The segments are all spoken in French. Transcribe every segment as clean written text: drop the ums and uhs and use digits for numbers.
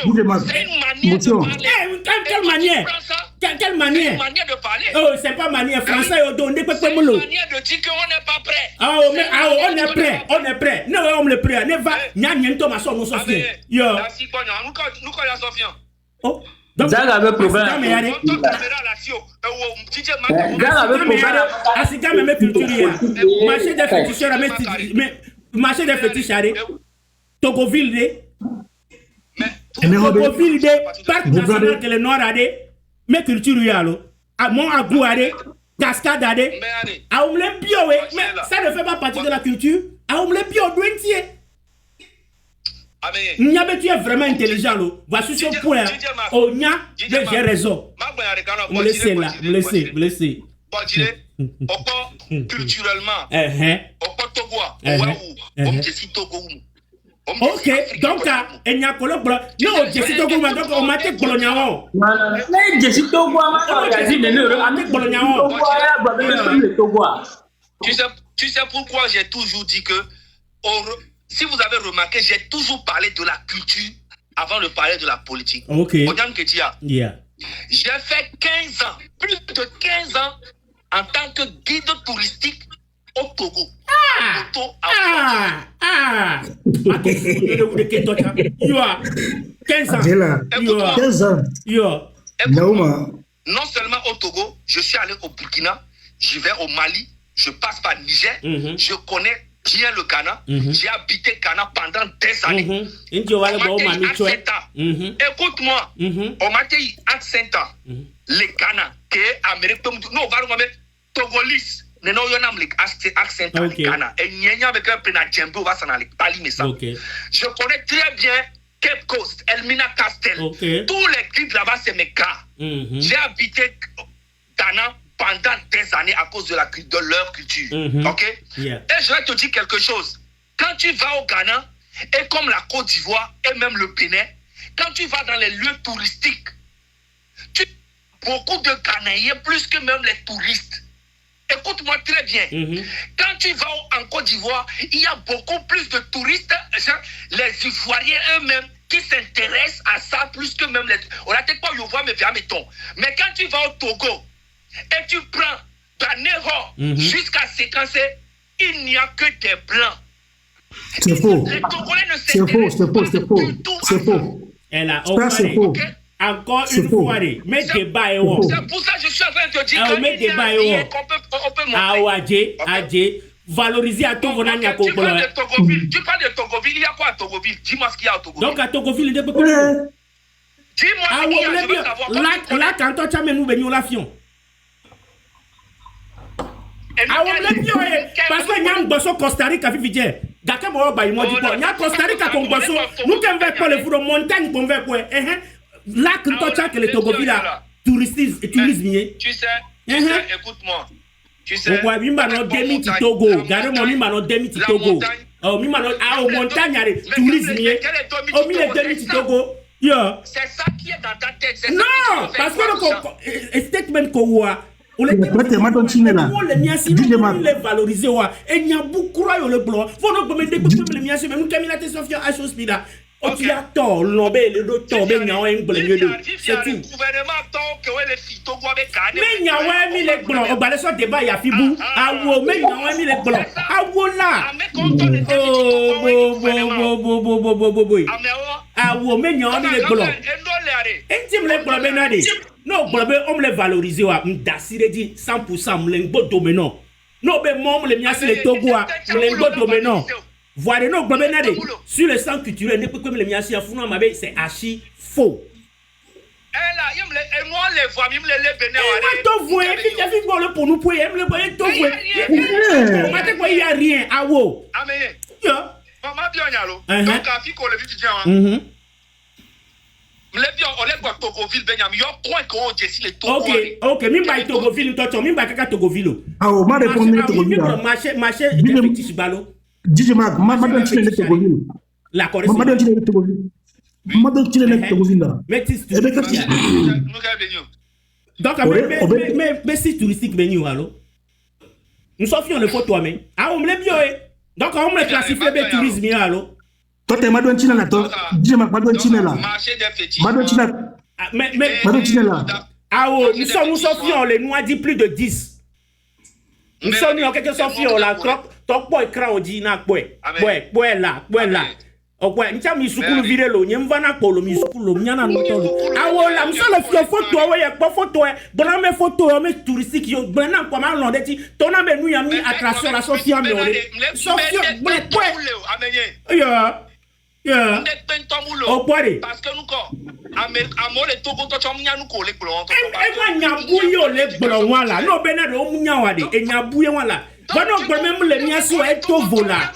c'est une manière de parler. Quelle manière? Quelle manière? Une manière de parler. Oh, c'est pas manière français. C'est une manière de dire qu'on n'est pas prêt. On est prêt. On est prêt. Non, on est prêt. Ne va. Nous oh. Donc, Zaga avait problème. Marché des fétiches, Togoville, Togoville, parc national que les Noirs a mais culture yalo, à mon agou cascade a à omle bio, mais ça ne fait pas partie de la culture, à omle bio, douentier. Nya, tu es vraiment intelligent, lo. Voici son point. Oh, Nya, j'ai raison. Vous laissez là, vous laissez. Culturellement, ok, donc, il y a un non, je suis Togo, donc on m'a dit Bologna. Je suis Togo, tu sais pourquoi j'ai toujours dit que, si vous avez remarqué, j'ai toujours parlé de la culture avant de parler de la politique. Ok. Yeah. J'ai fait 15 ans, plus de 15 ans, en tant que guide touristique au Togo. You are 15 ans. 15 ans. Non seulement au Togo, je suis allé au Burkina, je vais au Mali, je passe par Niger, je connais bien le Ghana. J'ai habité Ghana pendant des années. Écoute-moi, on m'a dit à 5 ans, le Ghana, qui est Amérique, non, on va regarder Togolis. Je connais très bien Cape Coast, Elmina Castel. Tous les guides là-bas, c'est mes cas. J'ai habité Ghana pendant des années à cause de leur culture. Ok? Et je vais te dire quelque chose. Quand tu vas au Ghana, et comme la Côte d'Ivoire et même le Bénin, quand tu vas dans les lieux touristiques, beaucoup de Ghanéens, plus que même les touristes. Écoute-moi très bien. Quand tu vas en Côte d'Ivoire, il y a beaucoup plus de touristes, les Ivoiriens eux-mêmes, qui s'intéressent à ça plus que même les... On a peut-être pas Yovois, mais bien mettons. Mais quand tu vas au Togo, et tu prends d'Anéro jusqu'à séquencer, il n'y a que des Blancs. C'est faux. Les Togolais ne s'intéressent pas du tout à ça. Elle a encore c'est une fois, mais débat est où? C'est pour ça que je suis en train de te dire qu'on peut monter. Adje, valoriser à Togo. Tu parles de Togoville. Il y a quoi à Togoville? Dis-moi ce qu'il y a à Togoville. Donc à Togoville, il y a beaucoup de... Dis-moi ce qu'il y a, je veux savoir. Là, quand tu as nous venir l'avion. Parce que nous avons Costa Rica, Vividien. D'accord, nous avons Costa Rica, nous avons pas le four de montagne, nous avons là, quand tu as que les Togoville, tourisme. Tu sais, écoute-moi. Tu sais, on mi mano demi ti Togo, gare mo mi mano demi ti Togo. Oh mi mano montagne tourisme. Oh mi le demi ti Togo. Yeah. C'est ça qui est dans ta tête. Non, parce que le statement ko wa on les valoriser wa et n'y a beaucoup le blanc. Faut non me découvrir les miens même Camilla te Sofia à chose bida. O ti a tort lobé le docteur ben nya en blé de. C'est tout. Gouvernement tant que les filles Togo avec Ghana. Mais nya wa mi les blancs, o balé so débat ya fibu. Awo mais nya wa mi les blancs. Awo là. Awo mais nya wa mi les blancs. Intime les blancs ben nade. Non, on me les valoriser wa m'dasire dit 100% m'lengo dominant. Non ben moi me les miasi les Togo m'lengo dominant. Voilà, non, sur le sang culturel, c'est archi faux. Et moi, les voix, même les bénévoles. Pour nous, pour il n'y a rien. Ah, wow. Maman, bien, donc, à Fico, le vite, Ok, mimba Togoville, toi, mimba kaka Togoville. Ah, on m'a répondu Togoville. Marché, DJ Mag, madame tu es Togoville. La Corée. Madame tu es Togoville. Madame tu es Togoville. Mais donc, mais si touristique venu, alors nous sommes fiers de photo, mais ah, on me l'a bien. Donc, on me classifie le tourisme, alors. Toi, t'es Madouane China là, toi. DJ Mac, Madouane China là. Madouane China. Mais, Madouane China là. Ah oh, nous sommes fiers, les nous a dit plus de 10. Nous sommes en quelque sorte fiers là, toi, quoi, écran, on dit, na, quoi, là. Oh, quoi, nous sommes sous vidéo, nous sommes en polo, nous sommes en polo. Ah ouais, là, nous sommes les photos, ouais, pas photo, bon, mes photos, mes touristiques, yo, ben, non, comment on dit, ton âme, nous, y a mis attraction, la Sophia, mais on est. Sophia, ouais, yeah. Oh, quoi, parce que nous, quand, à moi, les Togo, toi, tu as mis à nous coller, blanc. Et moi, n'y a bouillon, les blancs, voilà. Non, ben, non, n'y a pas dit, et n'y a bouillon, voilà. Bon, non, même les miens sont et tout vola.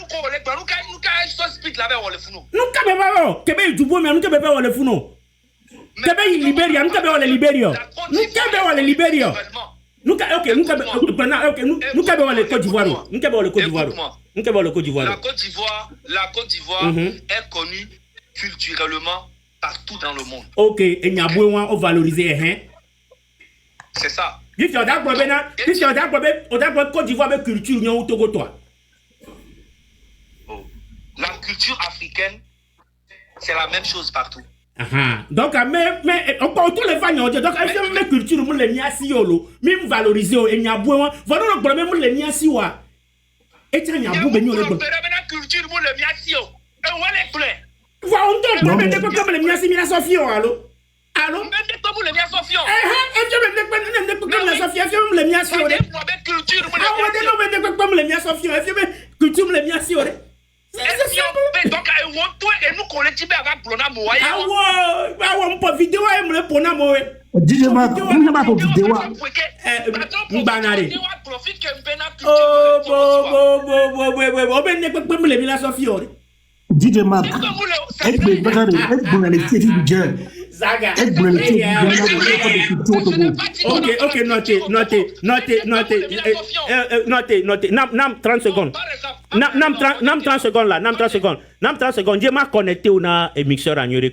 Nous, quand même, Québec, du bon, mais nous, Québec, on les fout, non. Québec, Libéria, nous, Québec, on les Libéria. Nous, Québec, on les Libéria. Nous, ok, nous, Québec, nous, Québec, on les Côte d'Ivoire. Nous, Québec, on les Côte d'Ivoire. Nous, Québec, on les Côte d'Ivoire. La Côte d'Ivoire est connue culturellement partout dans le monde. Ok, et n'y a besoin de valoriser, hein. C'est ça. Dis on a Côte d'Ivoire avec culture, n'y a au Togo, toi. La culture africaine, c'est la même chose partout. Donc, mais encore tous les fans, donc, même culture, nous les niasi yolo, même valoriser, et n'y a besoin, voilà le problème, nous les niasi wa. Et tiens, n'y a besoin de nous les culture, nous les niasi yo. Et on les plaît. Voilà, on donne comme les niasi, mais la Sophie, allô? Allô? Même des comme les miens Sophie. Donc, nous collectifs avec Blona Moye. Ah ouais, on peut vidéo et me Blona Moye. DJ Mac, on n'a pas de vidéo. Banare. Oh, ben ne peut pas me lever la Sophie. DJ Mac, Zaga. Ok, notez. Nam 30 secondes. Nam 30 secondes là, Nam 30 secondes. Je m'ai connecté au na mixeur à Nyore.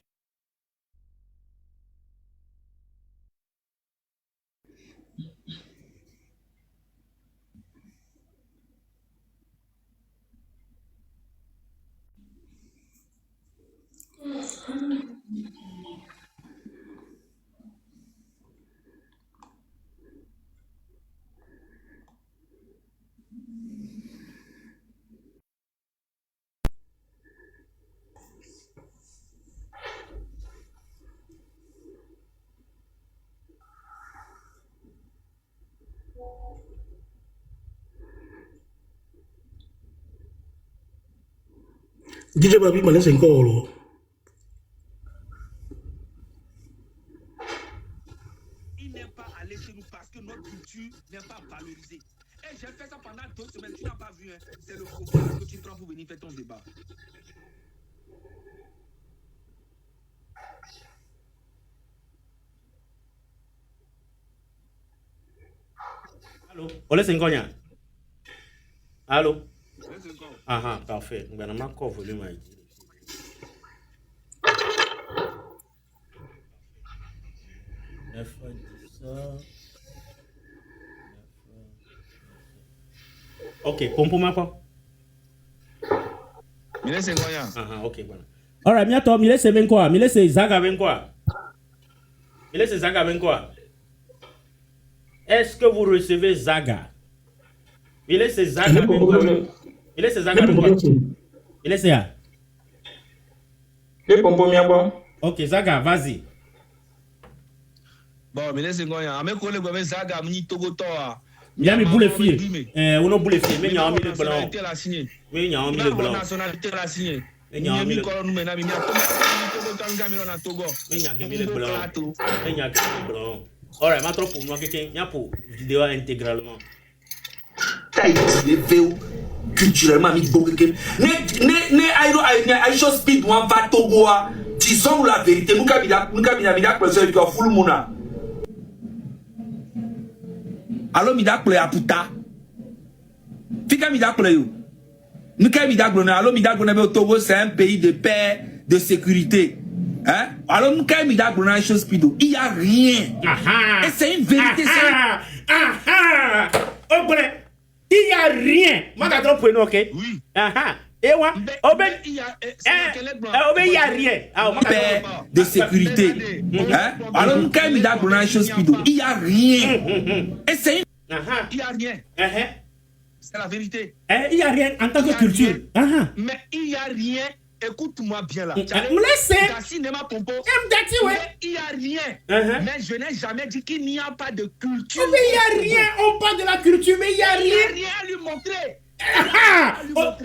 DJ Babi me laisse encore là. Il n'est pas allé chez nous parce que notre culture n'est pas valorisée. Et j'ai fait ça pendant 2 semaines, tu n'as pas vu, hein? C'est le problème que tu prends pour venir faire ton débat. Allô? Olé Sengonia. Allô? Parfait. Nous allons encore volume. Ok, pompe-moi pas. Mille Sengonia. Ok, voilà. Alright, miato, mille se ben quoi? Mille se Zaga ben quoi? Mille se Zaga ben quoi? Est-ce que vous recevez Zaga? Mille se Zaga ben quoi? Il est ses Zaga. Il est ses A. Ok, Zaga, vas-y. Bon, mais laissez moi. Avec quoi les Zaga, mini Togo Toa. Il y a mes boules filles. On a boules filles, mais il y a un mille blanc. Mais il y a un mille blanc. Nationalité la signé. Il y a un mille blanc. Mais il y a un mille blanc. Alright, maintenant pour moi, quelqu'un, il y a pour vidéo intégralement. Culturellement, mi bon quelqu'un. Ne speed one va Togo. Disons la vérité. Nous kabila personne qui a full mona. Alors mi dakple aputa. Fika mi dakple yo. Nous kabila dakple na. Alors mi dakple na Togo c'est un pays de paix, de sécurité. Hein? Alors nous kabila dakple na speed. Il y a rien. Et c'est une vérité. Oh, il n'y a rien. Moi, je trop ok? Oui. Et ouais, il y a rien. Paix de sécurité. Hein? Alors, quand il y a une chose, il n'y a rien. Et c'est une... Il n'y a rien. C'est la vérité. Il n'y a rien en tant que culture. Mais il n'y a rien. Écoute-moi bien là. Me laissez. Il n'y a rien. Mais je n'ai jamais dit qu'il n'y a pas de culture. Mais il n'y a rien. On parle de la culture, mais il n'y a rien. Il n'y a rien à lui montrer.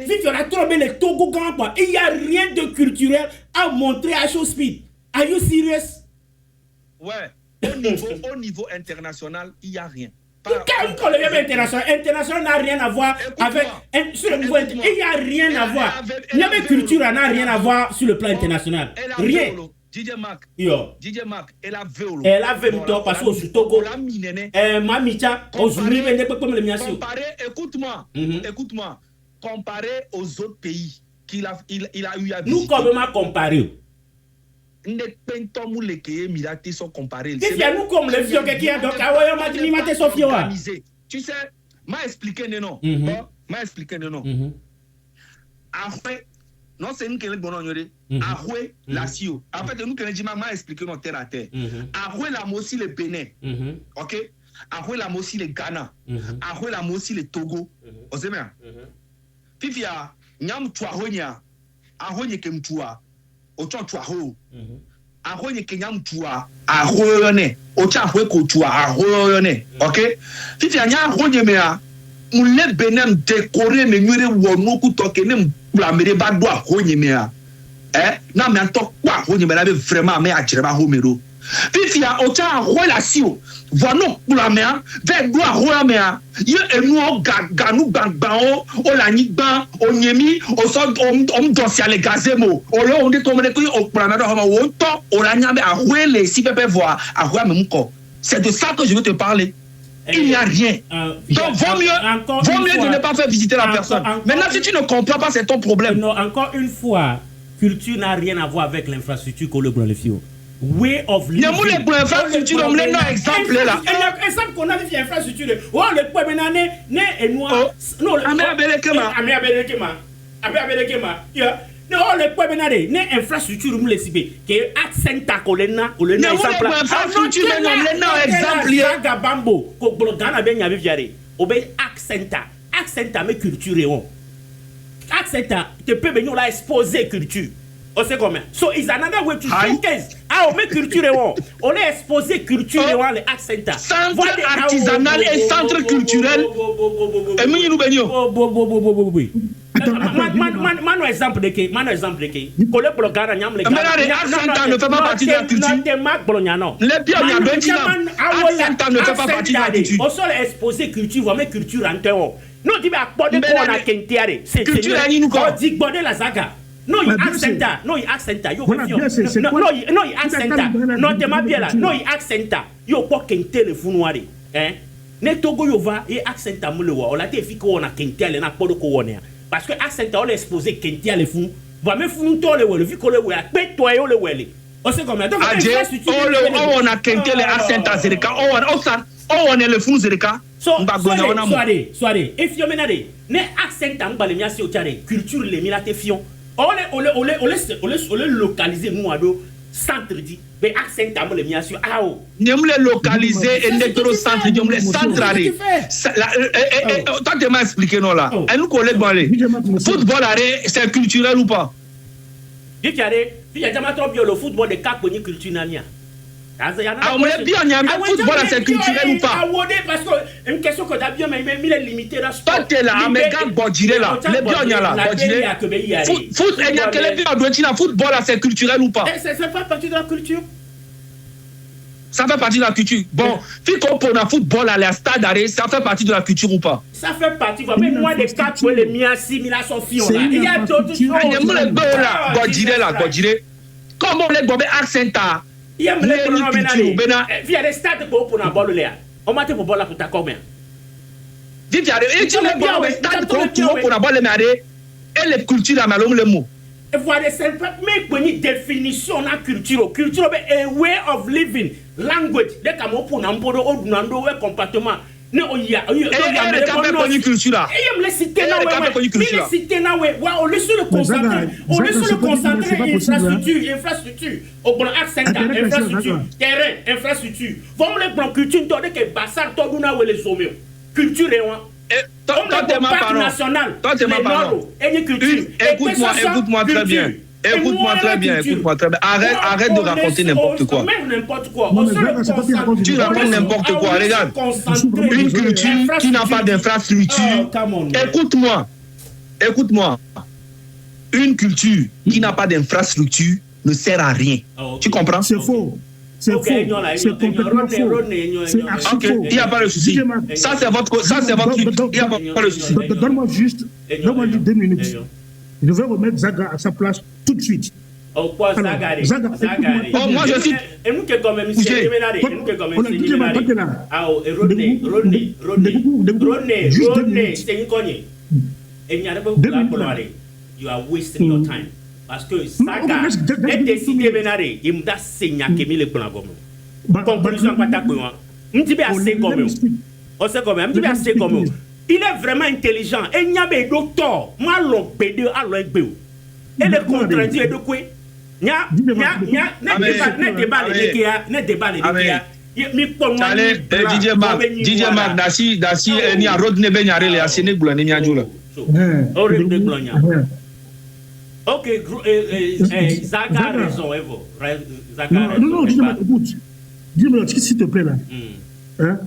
Si on a trop bien les togogan, quoi. Il n'y a rien de culturel à montrer à Show Speed. Are you serious? Ouais. Au niveau international, il n'y a rien. Quand le même international n'a rien à voir avec sur le niveau international. Il n'y a rien à voir. Il y a même culture n'a rien à voir sur le plan international. Rien. DJ Mac, elle a vu. Elle a vu parce que sur Togo. Mamicha, écoute-moi. Comparé aux autres pays qu'il a eu à visiter. Nous comment comparer? Ne pentons les pays militaires sont comparés. C'est bien nous comme les vieux qui a donc tu sais, m'a expliqué non. M'a expliqué non. Après, non c'est nous qui les bonhommes. Après la Sio. En fait, nous qui les dis m'a expliqué non terre à terre. Après la aussi le Bénin. OK? Après la aussi le Ghana. Après la aussi le Togo. On sait bien. Fifia, nyam tuahonya. Ahonya kemtua. Ocho tuaho. Ahonya kenyam tua. Ahoyone. Ocha ahwe kotua. Ahoyone. OK? Fifia nya ahonya mea. Mule Benin décoré me nyure wono ku toke ne la mere ba do ahonya mea. Na me anto kwa ahonya mea be vraiment me ajireba homero. Fifia ocha ahoy la sio. Vono la mea, ve do ahoya mea. Ye enu o ganu bangbao, o la nigba, o nyemi, o so dosia le gazemo. O lo on de tombe ko o plana do homa wonto, o la nyame ahoy le si pepe voir, ahoya me muko. C'est de ça que je veux te parler. Il n'y a rien. Donc, vaut mieux de ne pas faire visiter la personne. Maintenant, si tu ne comprends pas, c'est ton problème. Non, encore une fois, culture n'a rien à voir avec l'infrastructure que le Blanc-le-Fio. Way of living. Ne moulez pour l'infrastructure, on me donne exemple là. Exemple qu'on a vu l'infrastructure. Oh, le peuple maintenant, né et noir. Non, Amé-Abelekema. Non, le peuple maintenant, né infrastructure, nous le savons. Que accent à colena, ou le exemple. Infrastructure, mais on le donne exemple. Gabambo, Koblogana ben yavi viare. Obey accenta mais culture. Accenta, te peut venir là exposer culture. On sait comment. So is another way to showcase. On met culture on est exposé culture les accents. Centre artisanal et centre culturel. Et nous benio. Mano exemple de qui? Collé blogara nyam les gars. Mais accent ne fait pas partie de la culture. Les bien il y a bentina. Accent ne fait pas partie de la culture. On soit exposé culture, on met culture en terre. Non, tu vas porter quoi na kentiare. C'est culture à nous quoi. On dit border la saga. No, il accenta. No, il accenta. Yo, no, il accenta. Non, te ma bien là. No, il accenta. Yo, quoi kente le funouari. Ne togo yo va et accenta mo le wa. On l'a te fi ko na kente le na podo ko wonia. Parce que accenta on exposé kente le funu. Va me funu to le we, le vi ko le we. Pe to yo le wele. On sait comment. Donc on a kente le accenta zerika. On est le funu zerika. Soirée. If you menade, ne accenta mbale miasi o tiare. Culture le milate fion. On les localiser nous à dos centre dit mais accent à le mien sur ah ne me les localiser et ne centre dit on les centraliser toi tu m'as expliqué non là et nous collègues balé football c'est culturel ou pas dit il y a jamais trop bien le football de cap ni culture nania on me bien football c'est culturel ou pas parce que une question que d'abord mais il est limité là toi tu es là américain bodire là les bien là bodire foot il y a que les bien doit football c'est culturel ou pas ça fait partie de la culture. Ça fait partie de la culture. Bon, si on prend un football à la stade d'arrêt, ça fait partie de la culture ou pas? Ça fait partie. Même moi, les 4 pour les miens, 6000 sont là. Il y a d'autres choses. Il y a des comment les gobés accenta? Il y a des cultures. Il y a des stades pour la balle là. On m'a dit pour la pour ta combien? Il y a des stades pour la balle là. Et les cultures là, malheureusement le mot. Et voilà, c'est une définition de la culture. Culture, a way of living, language. Dès qu'on pour n'importe où, comportement. Non, il y a connu culture là. Et il me cité là, il cité là, on laisse le concentrer, infrastructure, au bon accent, infrastructure, terrain, infrastructure. Vamos les plans culture, toi que bassar, toi d'où na les sommets, culture et moi. Toi t'es ma parole. Toi t'es ma parole. Écoute-moi très bien. Écoute-moi très bien. Arrête de raconter n'importe quoi. Tu racontes n'importe quoi. Regarde. Une culture qui n'a pas d'infrastructure. Écoute-moi. Une culture qui n'a pas d'infrastructure ne sert à rien. Tu comprends? C'est faux. C'est faux. C'est complètement faux. C'est archi faux. Il n'y a pas de souci. Ça, c'est votre truc. Il n'y a pas de souci. Donne-moi juste 2 minutes. Je vais remettre Zaga à sa place tout de suite. Oh, quoi, Zaga? Oh, moi, je suis... Et nous qui comme monsieur Rodney, c'est une cognée. Et il n'y a pas de you are wasting your time. Parce que Zaga est décidé Benare, il m'a saigné que mille plans comme conclusion pas ta quoi. On dit bien assez comme on sait comme on dit bien assez comme il est vraiment intelligent et il y a des docteurs moi l'on pédé à l'OEB et le contredit de quoi ne débat DJ Mark dasi ni a Rodney Benyare le asene glani nyajula. Ok, Zaga a raison, Evo. Non, dis-moi, écoute. Dis-moi, s'il te plaît, là. Hein?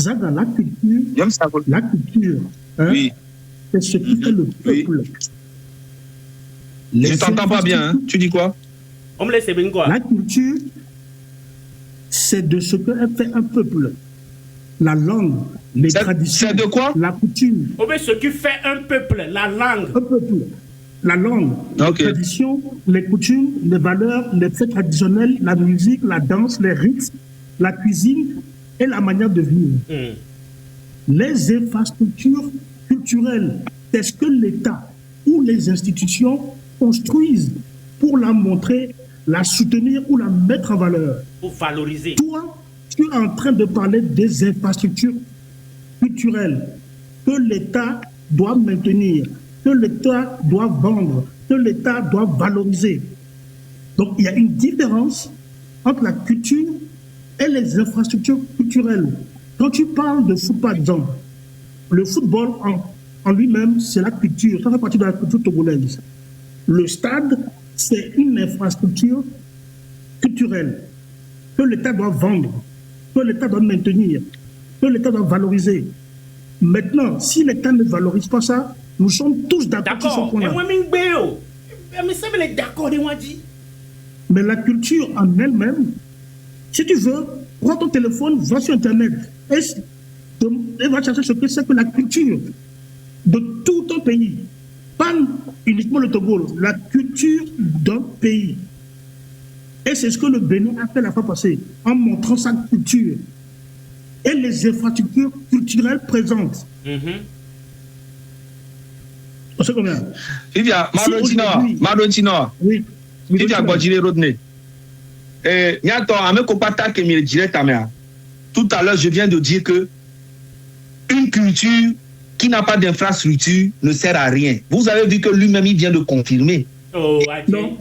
Zaga, la culture, hein? Oui. C'est ce qui fait le peuple. Je t'entends pas bien, hein? Tu dis quoi? On me laisse bien quoi? La culture, c'est de ce que fait un peuple. La langue, les traditions. C'est de quoi? La coutume. On met ce qui fait un peuple, la langue. Un peuple. La langue, les traditions, les coutumes, les valeurs, les fêtes traditionnelles, la musique, la danse, les rites, la cuisine et la manière de vivre. Les infrastructures culturelles, c'est ce que l'État ou les institutions construisent pour la montrer, la soutenir ou la mettre en valeur. Pour valoriser. Toi, tu es en train de parler des infrastructures culturelles que l'État doit maintenir, que l'État doit vendre, que l'État doit valoriser. Donc, il y a une différence entre la culture et les infrastructures culturelles. Quand tu parles de foot, par exemple, le football en lui-même, c'est la culture, ça fait partie de la culture togolaise. Le stade, c'est une infrastructure culturelle que l'État doit vendre, que l'État doit maintenir, que l'État doit valoriser. Maintenant, si l'État ne valorise pas ça, nous sommes tous d'accord sur ce point-là. Mais la culture en elle-même, si tu veux, prends ton téléphone, va sur Internet et va chercher ce que c'est que la culture de tout un pays. Pas uniquement le Togo, la culture d'un pays. Et c'est ce que le Bénin a fait la fois passée, en montrant sa culture et les infrastructures culturelles présentes. On sait combien? Vivia, Madotino. Oui. Vivia Bodjile Rodney. Nyato, ame kopata ke mi direct amea. Tout à l'heure, je viens de dire que une culture qui n'a pas d'infrastructure ne sert à rien. Vous avez vu que lui-même, il vient de confirmer. Oh, non,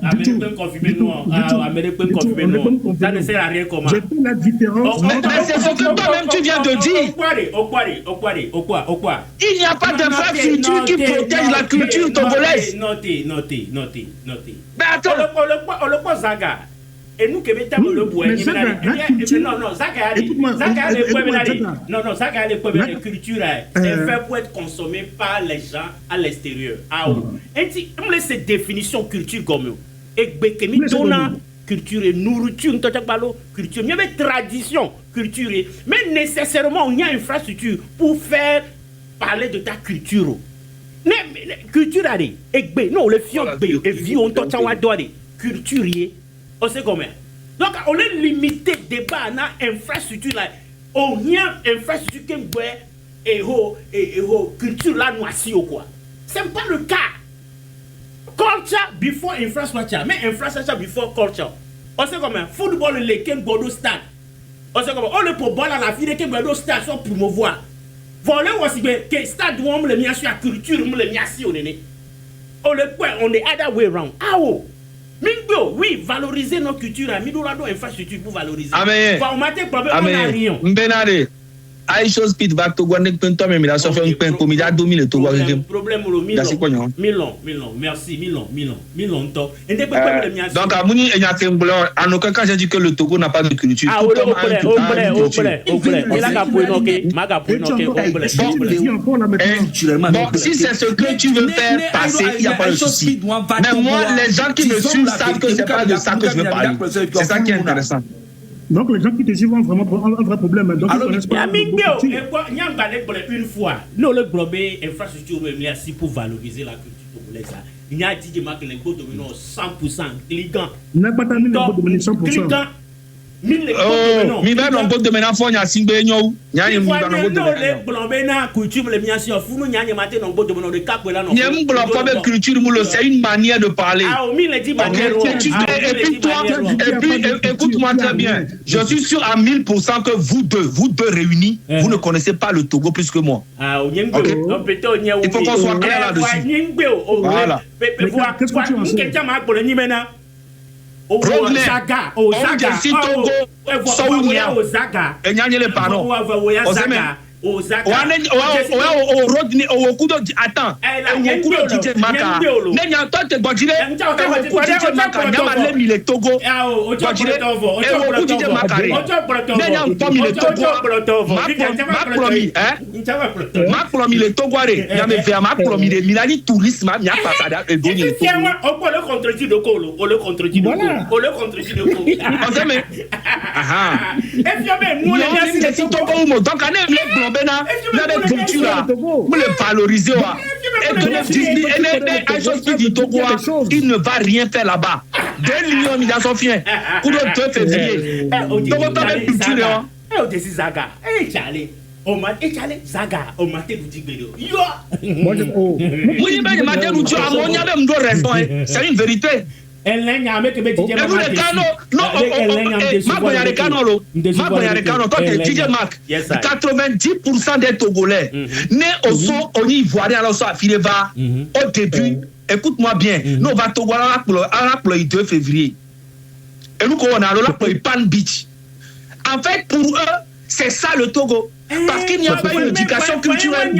ça ne sert à rien comment. J'ai fait la différence. Mais c'est ce que toi-même tu viens de dire. Il n'y a pas d'infrastructure qui protège la culture togolaise. Notez. Mais attends. Le point Zaga. Et nous qui mettons le bois, non, Zaga les premières la culture est fait pour être consommé par les gens à l'extérieur. Et si on laisse cette définition culture comme et Bekemi donna culture et nourriture, culture, il y a des traditions culturelles, mais nécessairement il y a une infrastructure pour faire parler de ta culture. Mais culture et non le fion et vie on t'entend culture. On sait comment. Donc, on est limité débat à l'infrastructure là. On y a infrastructure qui est culture là noisée ou quoi. Ce n'est pas le cas. Culture before infrastructure. Mais infrastructure before culture. On sait comment. Football, les Ken Bordeaux Stade. On sait comment. On le pour boire la fille qui est dans station promouvoir. Voilà aussi que stade où on le met sur la culture, on le met sur le nez. On le point, on est other way around. Ah oh. Mingo, oui, valoriser nos cultures, Midorado infrastructure pour valoriser. Amen. On m'a dit problème, on a rien. Mbenade. Aïcho speed back to Guanek Pento, mais il a fait un pain comme il a 2000 et tout. Problème, Milan, merci, Milan, donc. Donc, à Mouni et Yatem Blanc, en aucun cas, j'ai dit que le Togo n'a pas de culture. Ah, au plaît. Il a bon, si c'est ce que tu veux faire passer, il n'y a pas de souci. Mais moi, les gens qui me suivent savent que c'est pas de ça que je veux parler. C'est ça qui est intéressant. Donc les gens qui te suivent ont vraiment un vrai problème. Donc alors, ils connaissent pas une fois, nous le globé infrastructure merci pour valoriser la culture congolaise. Il y a dit que les beaux dominants 100% cliquant. Il n'a pas terminé les beaux dominants 100%. Oh, mi ba non bodo mena fo nya singbe nyo nya ni mi ba non bodo mena blombe na culture le miasi funu nya nya maté non bodo mena de kakwela non nya mblo ko be culture mu lo c'est une manière de parler ah o mi le dit manière et puis écoute-moi très bien je suis sûr à 1000% que vous deux réunis vous ne connaissez pas le Togo plus que moi ah o nyengbe o peto nya o il faut qu'on soit clair là-dessus voilà qu'est-ce que tu en sais Zaga, il ne va rien faire là-bas. 2 millions de Sophien pour le 2 février. Donc, on a culture. Zaga, on m'a dit c'est une vérité. Toi, tu es DJ Mac. 90% des Togolais nés au son, on y voit alors ça, Fileva, au début. Écoute-moi bien, nous on va Togo à la 2 février. Et nous, on a là pour Pan Beach. En fait, pour eux, c'est ça le Togo. Parce qu'il n'y a pas une éducation culturelle.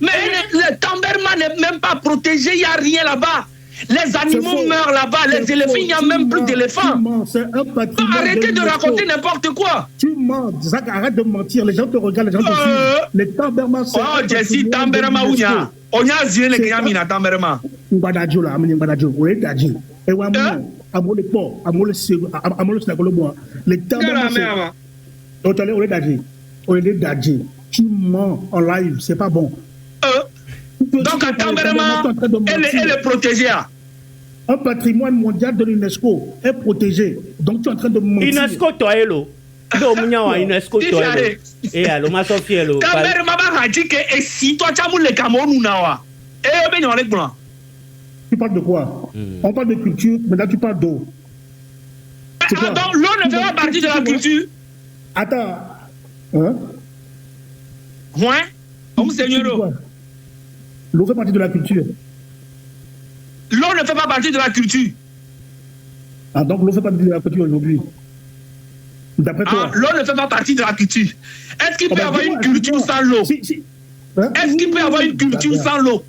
Mais le Tamberma n'est même pas protégé, il n'y a rien là-bas. Les animaux meurent là-bas, les éléphants, il n'y a même plus d'éléphants. Arrêtez de raconter n'importe quoi. Tu mens, Zach, arrête de mentir, les gens te regardent, les gens te suivent. Les Tamberma, c'est... Oh, Jessie, Tamberma, où il y a? On y a ziré les Kanyamina, Tamberma. Mbadadjo là, Mbadadjo, où est Dadji? Et où est Amole Po, Amole Sinagoloboa. Les Tamberma, c'est... Où est Dadji? Où est Dadji? Tu mens en live, c'est pas bon. Donc, à Tamberma, elle est protégée. Un patrimoine mondial de l'UNESCO est protégé. Donc, tu es en train de mentir. UNESCO, toi, hello. UNESCO, toi, hello. Et alors, ma Sophie, hello. Tamberma, va dire que si toi, tu as le Cameroun, tu parles de quoi? On parle de culture, mais là, tu parles d'eau. Donc, l'eau ne fait pas partie de la culture. Attends. Hein? Ouais. Comme seigneur. L'eau fait partie de la culture. L'eau ne fait pas partie de la culture. Ah, donc l'eau fait partie de la culture aujourd'hui. D'après toi. L'eau ne fait pas partie de la culture. Est-ce qu'il peut y avoir une culture sans l'eau? Est-ce qu'il peut y avoir une culture sans l'eau?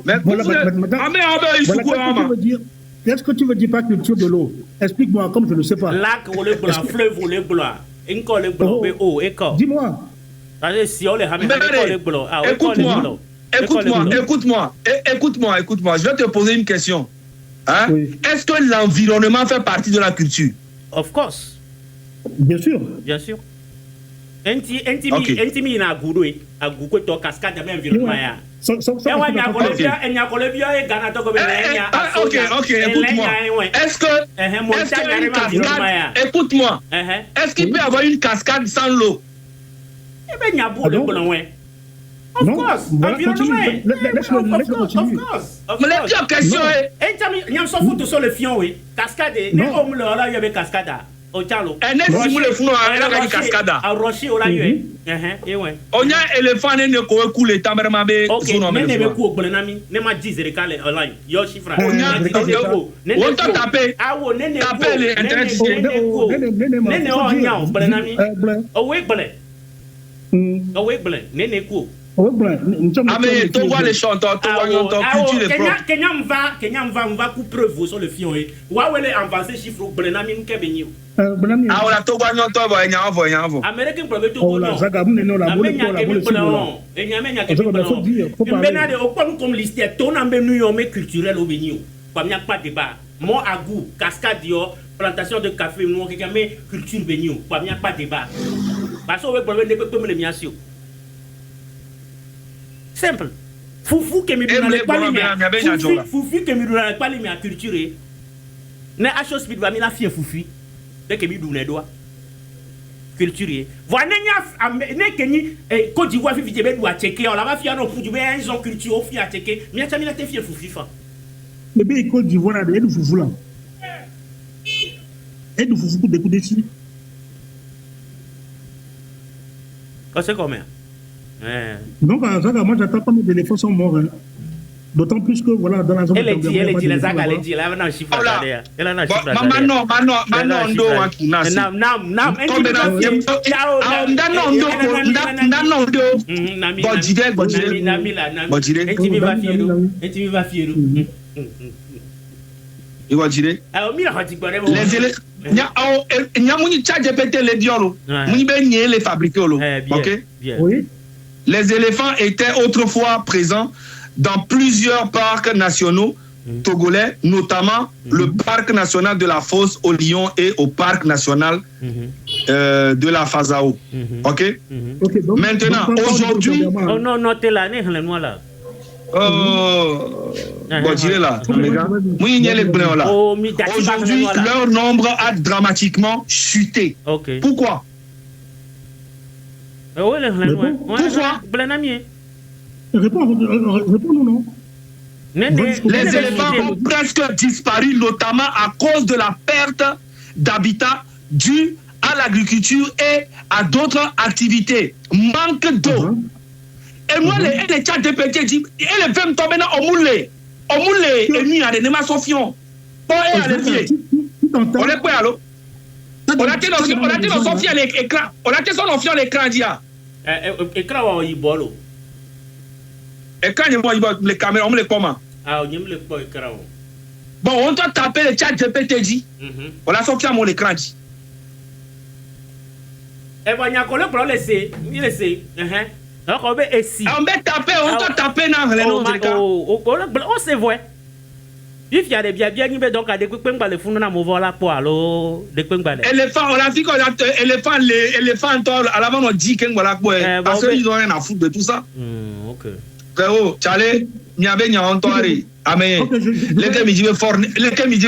Mais voilà, qu'est-ce que tu veux dire par culture de l'eau? Explique-moi, comme je ne sais pas. Lac ou le blanc, fleuve ou le blanc. Dis-moi. Écoute-moi. Je vais te poser une question. Hein? Oui. Est-ce que l'environnement fait partie de la culture? Of course. Bien sûr. Enti na agudo e. Aguko to cascade même environnement ya. Ok, écoute-moi. Est-ce qu'il peut y avoir une cascade sans l'eau? Eh ben, il y a beaucoup de blanc. Of course. Mais la question est... Il y a un foot sur le fion, oui. Cascade, il y a une cascade. On a une cascade. À Rocher, on a eu. On a un éléphant qui a coulé. Ok, mais ne coup, Bonami, ne m'a dit, c'est le cas online. Yo, chiffre. On t'a tapé. Ah, on est tapé l'internet. Ah mais tu vois les chanteurs, tu vois culture est propre. Kenya va couper preuve sur le fion. Wa wele avancer chiffre Brenami Nkebeni. Ah on a to gwa nyon to ba nya American probe to go no. Benade okon comme liste ton ambe New York culturel au Bénin. Pas n'y a pas débat. Mon agou, cascade yo, plantation de café, mon mais culture Bénin. Pas n'y a pas débat. Parce que on veut problème de comme les miasio. Simple. Foufou que mi donnait pas les Foufou que mi donnait pas les culture. Ne acho speed va mi la fie foufi. Dès que mi donnait doigt. Culture. Voilà ne keni Côte d'Ivoire fi be doit checker. On la va fier no pour du ben ils ont culture fi à checker. Mi a tamina te fie foufi fa. Le pays Côte d'Ivoire a des foufou là. Et du foufou de coup dessus. C'est combien? Donc, moi j'attends pas mes éléphants sont morts. Hein. D'autant plus que voilà, dans la zone elle dit, les Zag, elle dit, là, non, chiffre. Elle a un chiffre. Les éléphants étaient autrefois présents dans plusieurs parcs nationaux togolais, notamment le parc national de la Fosse au Lion et au parc national de la Fazao. Ok? Maintenant, aujourd'hui... Oh non, non, t'es là, n'est-ce là. Aujourd'hui, leur nombre a dramatiquement chuté. Pourquoi? Pourquoi? Réponds-nous, non? Les éléphants ont presque disparu, notamment à cause de la perte d'habitat due à l'agriculture et à d'autres activités. Manque d'eau. Et moi, les tchats de petit dit, et les femmes tombent au moulé, et ni à des némas sofions. Bon, et à l'évier. On est quoi, alors? On a dit nos sofions à l'écran. On a dit nos sofions à l'écran, dia. Écran, il bolo. Écran, les caméras, on me les comment? Ah, on me les pas écran. Bon, on doit taper les tchats de petit dit. On a sorti à mon écran, dit. Eh bien, il y a un collègue pour le laisser. Il laisse. Donc, on va essayer. On va taper, on doit taper dans les noms. Oh, c'est vrai. Il y a des biens, donc à des coups de les fonds dans mon vol là pour alors des coups de éléphant, on a dit qu'on a éléphant à l'avant on dit qu'on voilà quoi parce qu'ils ont rien à foutre de tout ça. OK. Frérot, Charlie, il y avait une entourage. Ah mais les gars me disent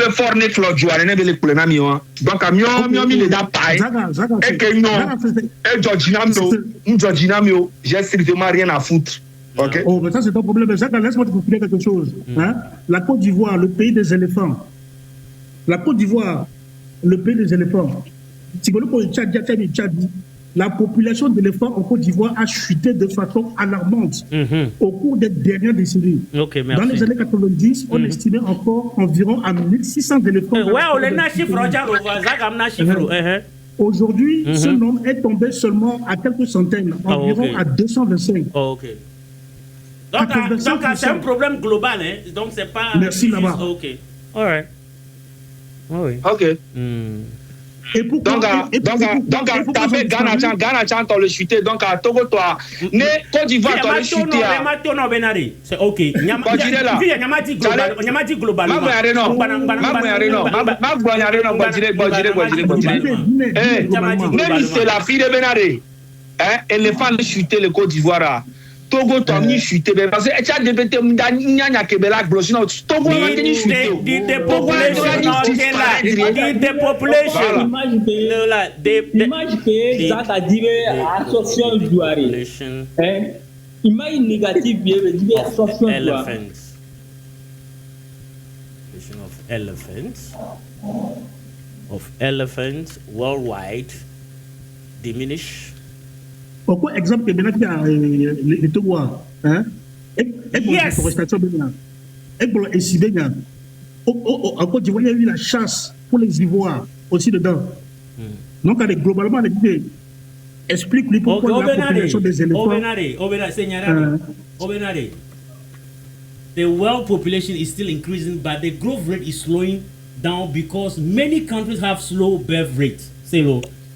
forner Claude Joire ne les couleurs mio. Donc camion mi les da paille. Et que non. Et Georgina mio, j'ai strictement rien à foutre. Okay. Oh, mais ça c'est ton problème. Laisse-moi te confirmer quelque chose. Hein? La Côte d'Ivoire, le pays des éléphants. La Côte d'Ivoire, le pays des éléphants. La population d'éléphants en Côte d'Ivoire a chuté de façon alarmante au cours des dernières décennies. Okay, dans les années 90, on estimait encore environ à 1600 éléphants. Aujourd'hui, ce nombre est tombé seulement à quelques centaines, environ à 225. Donc, c'est un problème global, hein? Donc c'est pas... Merci, là-bas. OK. All right. Oui. OK. Et pourquoi, donc, taper Ghana Chan, t'as le chuté. Donc, à Togo, toi, Côte d'Ivoire, t'as le chuté. C'est OK. Nyamadi global. C'est la fille de Benaré. éléphant chuté le Côte d'Ivoire. Togo t'as mis chuté parce que tu as débuté n'yanya kebela glosino Togo a tenu chuté the population image que ça t'a dit association douare image négative bien dit association douare of elephants worldwide diminish. Pourquoi exemple que maintenant les Togo hein et pour la forestation bien et pour ici bien en Côte d'Ivoire il y a eu la chasse pour les ivoires aussi dedans. Donc globalement les explique pourquoi la population des éléphants the world population is still increasing but the growth rate is slowing down because many countries have slow birth rates.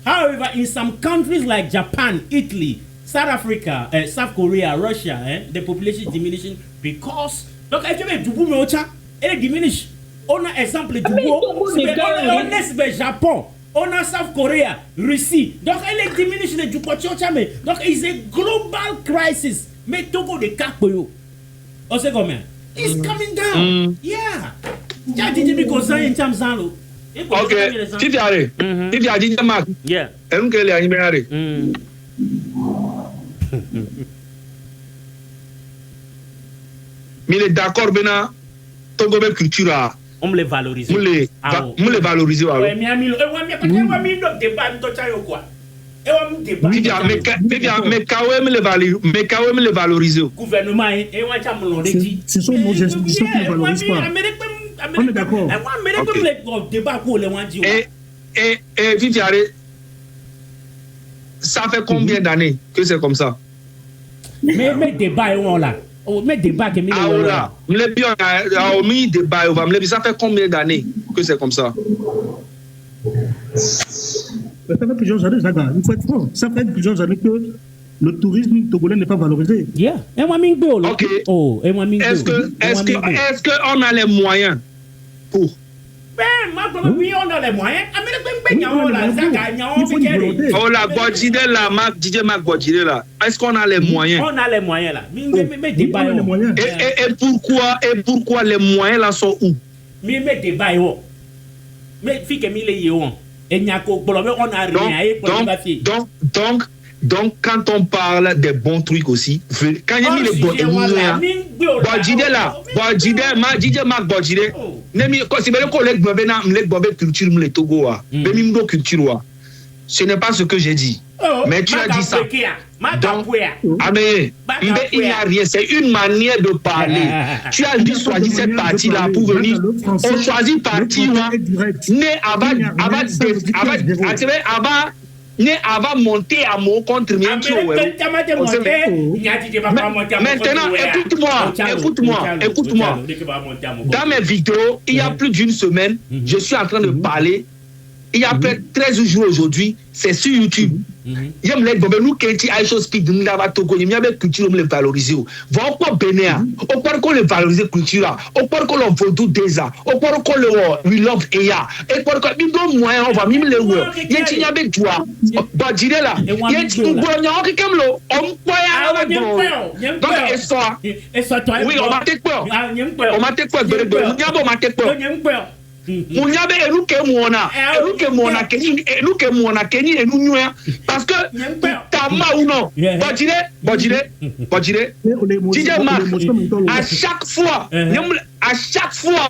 However, in some countries like Japan, Italy, South Africa, South Korea, Russia, the population is diminishing because donc actuellement du bout elle est diminish. On a exemple du bout, on est Japon, on a South Korea, Russie. Donc elle est diminish le du mais donc it's a global crisis. Mais Togo de Kakoyo. On sait combien? It's coming down. Yeah. T'as dit que ça en termes ok, tu t'es allé. Tu t'es dit Marc. Yeah. Et nous qu'elle est animée. Mais il est d'accord maintenant. Togo belle culture a. On me les valorise. On les valorise. Ouais, mais ami, débat quoi. Mais quand même les valoriser. Gouvernement ce sont nos institutions qui ne valorisent pas. On est d'accord. Et Viviane, ça fait combien d'années que c'est comme ça? Mais débat on là. Mais débat que là. Ça fait combien d'années que c'est comme ça? Ça fait plusieurs années, il faut être franc. Ça fait plusieurs années que le tourisme togolais n'est pas valorisé. Yeah. Ok. Est-ce qu'on a les moyens pour? On a les moyens. Oh la Bodjide là, DJ Mac Bodjide là. Est-ce qu'on a les moyens? On a les moyens là. Et pourquoi les moyens là sont où? Mais débat mais fi que mille yon. Et nyako on a rien donc quand on parle des bons trucs aussi, quand il y a mis les bons Bodjide là, Bodjide DJ Mac Bodjide. Nemi ko si bele ko lek bobe na mlek bobe culture mle Togo wa. Be mi mdo culture wa. Ce n'est pas ce que j'ai dit. Mais tu as dit ça. Donc, il n'y a rien. C'est une manière de parler. Tu as dit choisir cette partie-là pour venir. On choisit partie-là. Avant monter à mon contre maintenant, écoute-moi. Dans mes vidéos, il y a plus d'une semaine, je suis en train de parler. Il y a près de 13 jours aujourd'hui, c'est sur YouTube. Il y a nous qui ont speed de Togo, il y a culture le valoriser. Va encore Bénin, au point qu'on le valorise culture, au point qu'on le vaudou déjà, au point qu'on le we love Eya, et pour qu'on nous moyen on va même le voir. Il y a qui avec toi, bah dire là, il y a qui nous voit qui comme le, on voit donc et ça toi. Oui, on m'a fait peur. On m'a fait peur, on m'a fait peur. Munyabe eluke muona kenyi enunywa parce que tama ou non Bodjide DJ Marc à chaque fois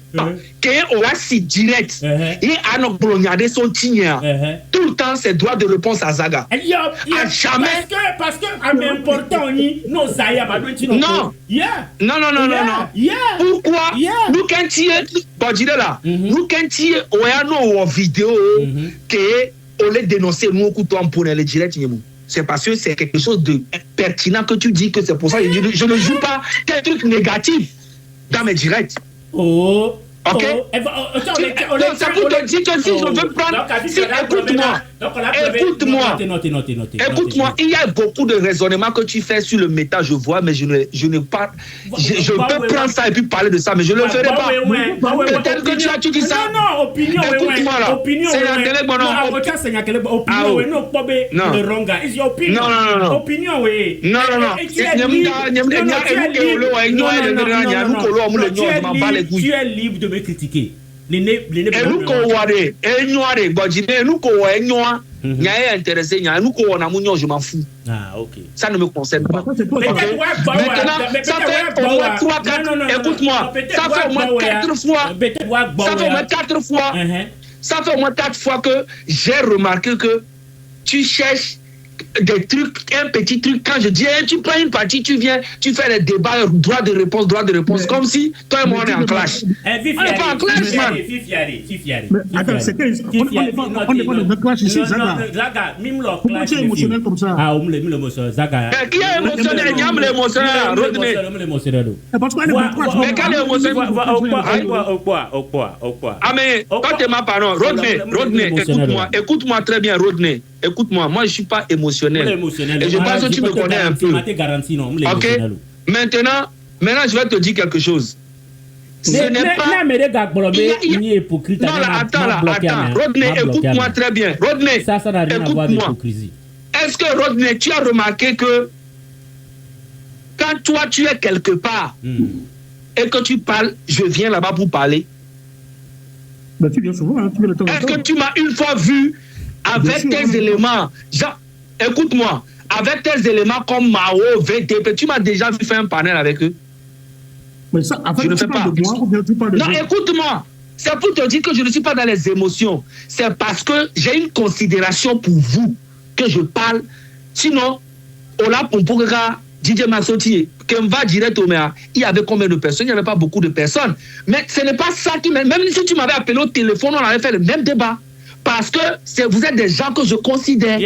que on a si direct et à nos blondiades son tigna tout le temps c'est droit de réponse à Zaga à jamais parce que c'est important nos zaya non pourquoi nous quand Bodjide là nous quand on a nos vidéos que on les dénoncer nous couteau pour les directs c'est parce que c'est quelque chose de pertinent que tu dis que c'est pour ça que je ne joue pas quel truc négatif dans mes directs. Ok. C'est pour te dire que si je veux prendre, Écoute-moi. Écoute-moi, il y a beaucoup de raisonnements que tu fais sur le méta, je vois, mais je ne pas. Je peux prendre ça et puis parler de ça, mais je ne le ferai pas. Peut-être que tu dis ça. Non, opinion. Écoute-moi là. C'est un télé bon. Tu es libre de me critiquer. Je m'en fous. Ah, ok. Ça ne me concerne pas. Maintenant, ça fait au moins 3-4. Écoute-moi, ça fait au moins 4 fois. Ça fait au moins 4 fois. Ça fait au moins 4 fois que j'ai remarqué que tu cherches des trucs, un petit truc. Quand je dis, tu prends une partie, tu viens, tu fais les débats, droit de réponse, comme si toi et moi on est en clash. On n'est pas en clash, man. Attends, c'est qu'on n'est pas dans clash ici, Zaga. Pourquoi tu es émotionnel comme ça? Ah, on est émotionnel, Zaga. Qui est émotionnel? Il y a l'émotionnel, Rodney. Parce qu'on est dans clash. Mais quand l'émotionnel. Ah, mais quand tu m'as parlé, Rodney, écoute-moi très bien, Rodney. Écoute-moi, moi je ne suis pas émotionnel. Et je pense que tu me connais un peu. Ok. Maintenant, je vais te dire quelque chose. Ce n'est pas. Non, attends. Rodney, écoute-moi très bien. Rodney, écoute-moi. Est-ce que Rodney, tu as remarqué que quand toi tu es quelque part et que tu parles, je viens là-bas pour parler. Tu viens souvent, hein, tu viens de temps en temps. Est-ce que tu m'as une fois vu avec tes éléments, écoute-moi, avec tes éléments comme Mao, VTP, tu m'as déjà vu faire un panel avec eux? Mais ça, en fait, je ne fais pas. Non, écoute-moi, c'est pour te dire que je ne suis pas dans les émotions. C'est parce que j'ai une considération pour vous que je parle. Sinon, Ola Pompogara, DJ Massoti, Kemva direct au maire, il y avait combien de personnes? Il n'y avait pas beaucoup de personnes. Mais ce n'est pas ça qui... Même si tu m'avais appelé au téléphone, on avait fait le même débat. Parce que vous êtes des gens que je considère.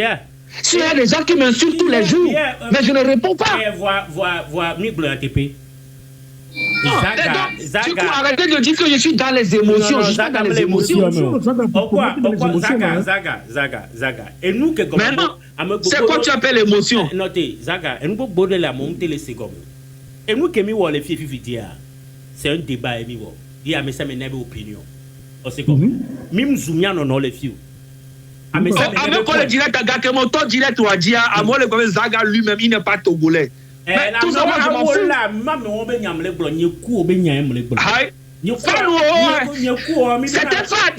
Si il y a des gens qui m'insultent tous les jours, mais je ne réponds pas. Tu peux arrêter de dire que je suis dans les émotions. Je suis pas dans les émotions. Zaga. Et nous que maintenant, c'est quoi tu appelles l'émotion? Notez, Zaga. Et nous pour border la monte les secondes. Et nous que mi wole fi c'est un débat et mi wo. Il y a mais ça me n'avait opinion. C'est comme même Zoumia non les filles. Avec quoi le direct à Gakemo, ton direct ou à Dia, à moi le comme Zaga lui-même, il n'est pas togolais. Mais tout ça, moi je m'en fous. C'était fan.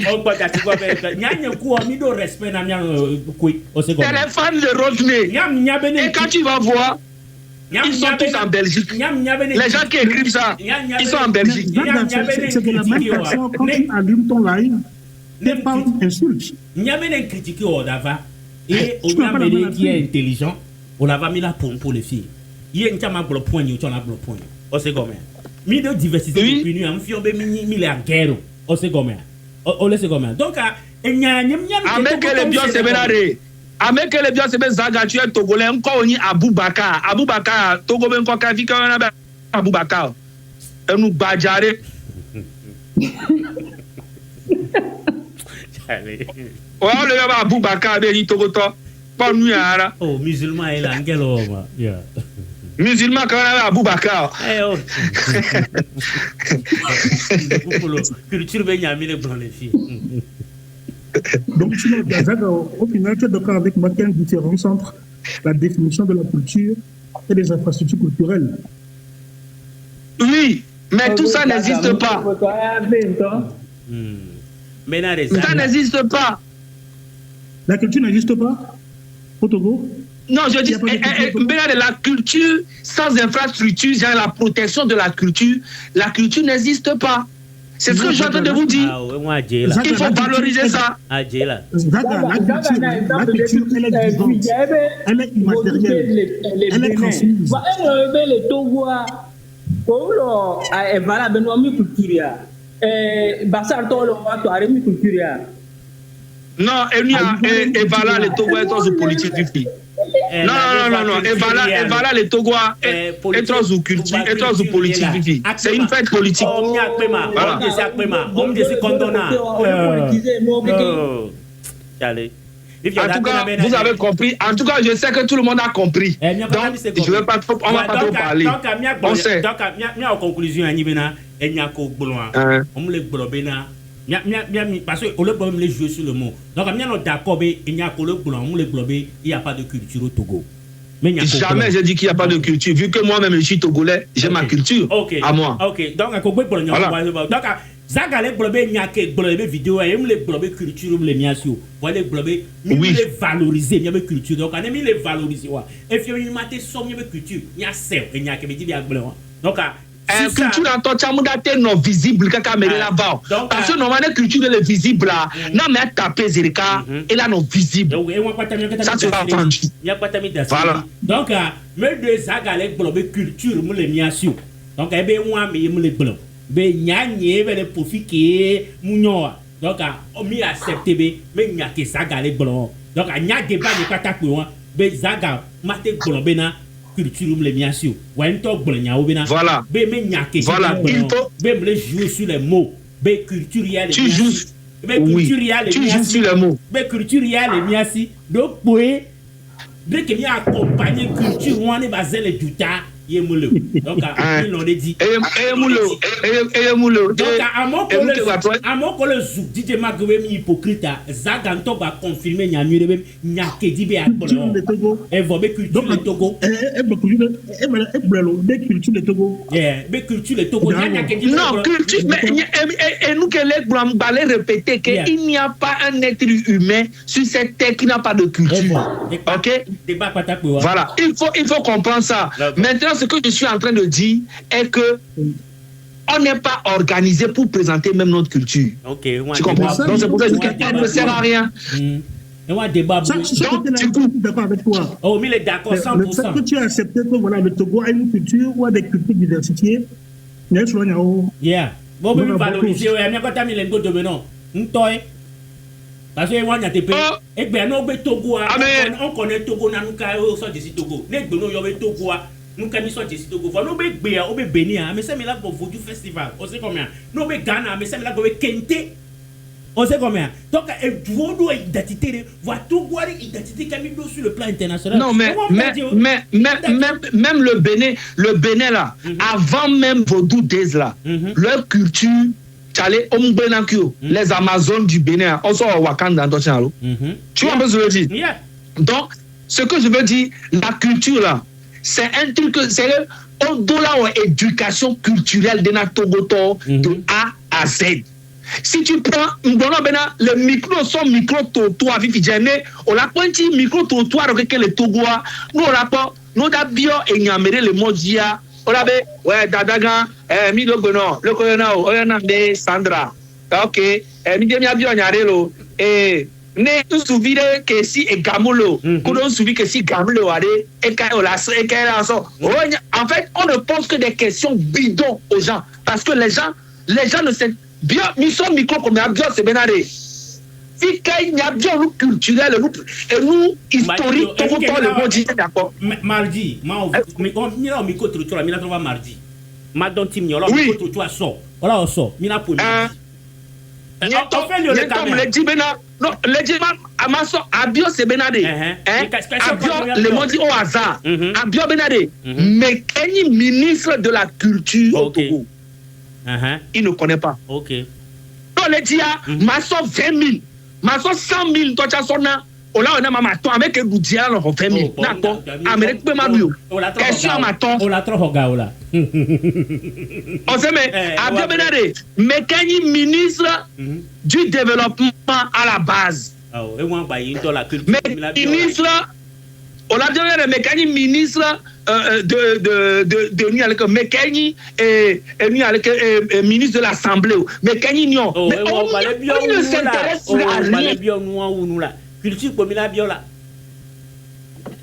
C'est les fans de Rodney. Et quand tu vas voir, ils sont tous en Belgique. Les gens qui écrivent ça, ils sont en Belgique. C'est de la même façon quand tu allumes ton live, tu parles insulte. Il y a même un critiqué au Dava et on a mené qui est intelligent, on a mis la pompe pour les filles. Il y a un cas pour le point, il y a un point. On sait comment. Mi de diversité d'opinion, on fait mille en guerre. On sait comment. On le sait comment. Donc, il y a un avec les biens séménarés. Avec les biens séménarés, Zaga, tu es togolais, encore on y a Aboubakar. Aboubakar, Togolais, encore Kavi, quand on a Aboubakar. Et nous badjaré. Allez. Oh, le gars Aboubakar, il Togoto. Pas nous, là. Oh, musulman, il a un galop. Musulman, quand on a Aboubakar. Eh oh. Culture Benjamin pour les filles. Donc, sinon, au final, tu es d'accord avec moi qu'il y a une différence entre la définition de la culture et des infrastructures culturelles? Oui, mais tout ça n'existe pas. Ça n'existe pas. La culture n'existe pas au Togo? Non, je dis, la culture sans infrastructure, genre la protection de la culture n'existe pas. C'est ce que je suis en train de vous dire. Il faut valoriser ça. La culture, elle est vivante. Elle est immatérielle. Elle est transmise. Non, et voilà les Togois sont sous politique du pays. Non. Et voilà les Togois et trop sous culture, et trop sous politique du pays. C'est une fête politique. Allez. En tout cas, vous avez compris. En tout cas, je sais que tout le monde a compris. Donc, je vais pas trop, on va pas trop parler. On sait. Donc, en conclusion, on me parce que le problème les jouer sur le mot. Donc, on est d'accord, il n'y a pas de culture au Togo. Jamais j'ai dit qu'il n'y a pas de culture. Vu que moi-même je suis togolais, j'ai ma culture à moi. Ok, donc, Zagale blobé nyake blobé vidéo et me les blobé culture me les miasio voilà blobé les valoriser bien culture donc on aime les valoriser wa et puis il maté somme bien culture nya sel et nyake me dit bien bleu donc culture en toi chamuda te non visible kaka me là-bas parce que normalement culture est visible là non mais taper zerika et là non visible ça tu vas entendre il y a pas tamit voilà donc me de Zagale blobé culture me les miasio donc e be moi me les bleu be nyanye be le profiter munyoa donc o mi accepter be me nyake Zagale blon donc a nya débat de kataku wa be zaga mate blon be na culture le miasio wa nto blon nya o be na voilà be me nyake voilà il faut be me jouer sur les mots be culturel tu joues tu joues sur les mots be culturel le miasi donc boy de que mi accompagner culture wa ne bazel duta Yemoulo. Donc, ils l'ont dit. Yemoulo. Donc, à mon collègue Zou, DJ Magwe, hypocrite, Zaganto va confirmer Nyamure, Nyakedi, et Vobé culture le Togo. Et culture le Togo. Culture le Togo. Non, culture, et nous que les Blancs balais répéter qu'il n'y a pas un être humain sur cette terre qui n'a pas de culture. Ok? Voilà, il faut comprendre ça. Maintenant, ce que je suis en train de dire est que on n'est pas organisé pour présenter même notre culture. Tu comprends? Donc c'est pour ça que ça ne sert à rien. Donc, tu d'accord avec toi. Oh, mais il est d'accord 100%. Le fait que tu as accepté que voilà, le Togo a une culture ou a des cultures diversifiées, yeah. Bon, mais valoriser, il y a quand même les go de maintenant. Parce que moi, il y a des pays. Et bien, nous, Togo, on connaît Togo, nous sommes des Togo. Nous sommes des Togo. Nous sommes des Togo. Nous sommes des Bénin, mais c'est là pour vous du festival. On sait combien. Nous sommes Ghana, mais c'est là pour Kente. On sait combien. Donc, vous doit identité, voir Togo identité qui a mis sur le plan international. Non, mais même le Bénin là, avant même vos doutes là, leur culture. Les Amazones du Bénin, on sort au Wakanda dans le tu vois un peu ce que je veux dire? Donc, ce que je veux dire, la culture là, c'est un truc, c'est au-delà de l'éducation culturelle de notre Togo de A à Z. Si tu prends, le micro, son micro-trottoir, on a pas un petit micro-trottoir que le Togo, nous on a pas, nous on a bien énuméré le mot d'IA. Ouais, Dadagan, mi le gono, le colonel, oyonande Sandra. Ok, mi demia bio nyarelo. Ne tu souvire que si e gamulo, qu'on souvire que si gamulo allez et quand la so. En fait, on ne pose que des questions bidons aux gens parce que les gens ne savent bien, nous sommes micro comme bien c'est benaré. Si qu'il y a bien nous culturel et nous historique tout le monde dit d'accord. Mardi, micro trottoir, mi la trova mardi. Ma don tim nyolo micro trottoir so. Ola o so, mi na pour mardi. On fait le comme les dibena. Non, les dibena amaso abio c'est benade. Abio le monde dit au hasard. Abio benade. Mais quel ministre de la culture au Togo? Il ne connaît pas. OK. Donc les dia maso 20 000. Maso 100 000 toi tu as son nom. Ola on a maton avec un boudia là on fait 20 000. D'accord. Amérique peut m'abio. Question maton. Ola trop hoga ola. On sait mais Abio Benade, mais quel ministre du développement à la base. Oh, et on va y dans la culture. Mais ministre Ola Benade, mais quel ministre de ni avec Mekani et ni avec ministre de l'Assemblée. Mekani non. Mais on ne s'intéresse à rien. Culture comme la biola.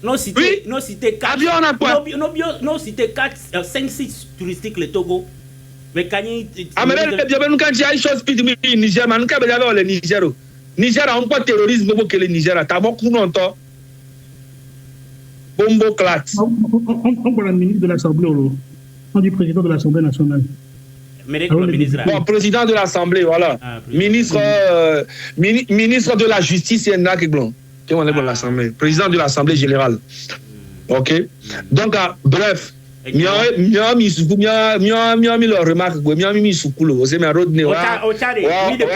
Non cité 4 5 sites touristiques le Togo. Mais Kanye nous quand j'ai une chose puis Niger man ka be le Niger. Niger a un peu terrorisme que le Niger ta beaucoup longtemps. Bombo clat. On parle ministre de l'Assemblée on dit président de l'Assemblée nationale. Bon, président de l'Assemblée, voilà. Ministre de la Justice, il y en a qui blanc. l'Assemblée. Président de l'Assemblée générale. Ok. Donc, bref. Mi lo remarque go mi sukulo o se me road ne wa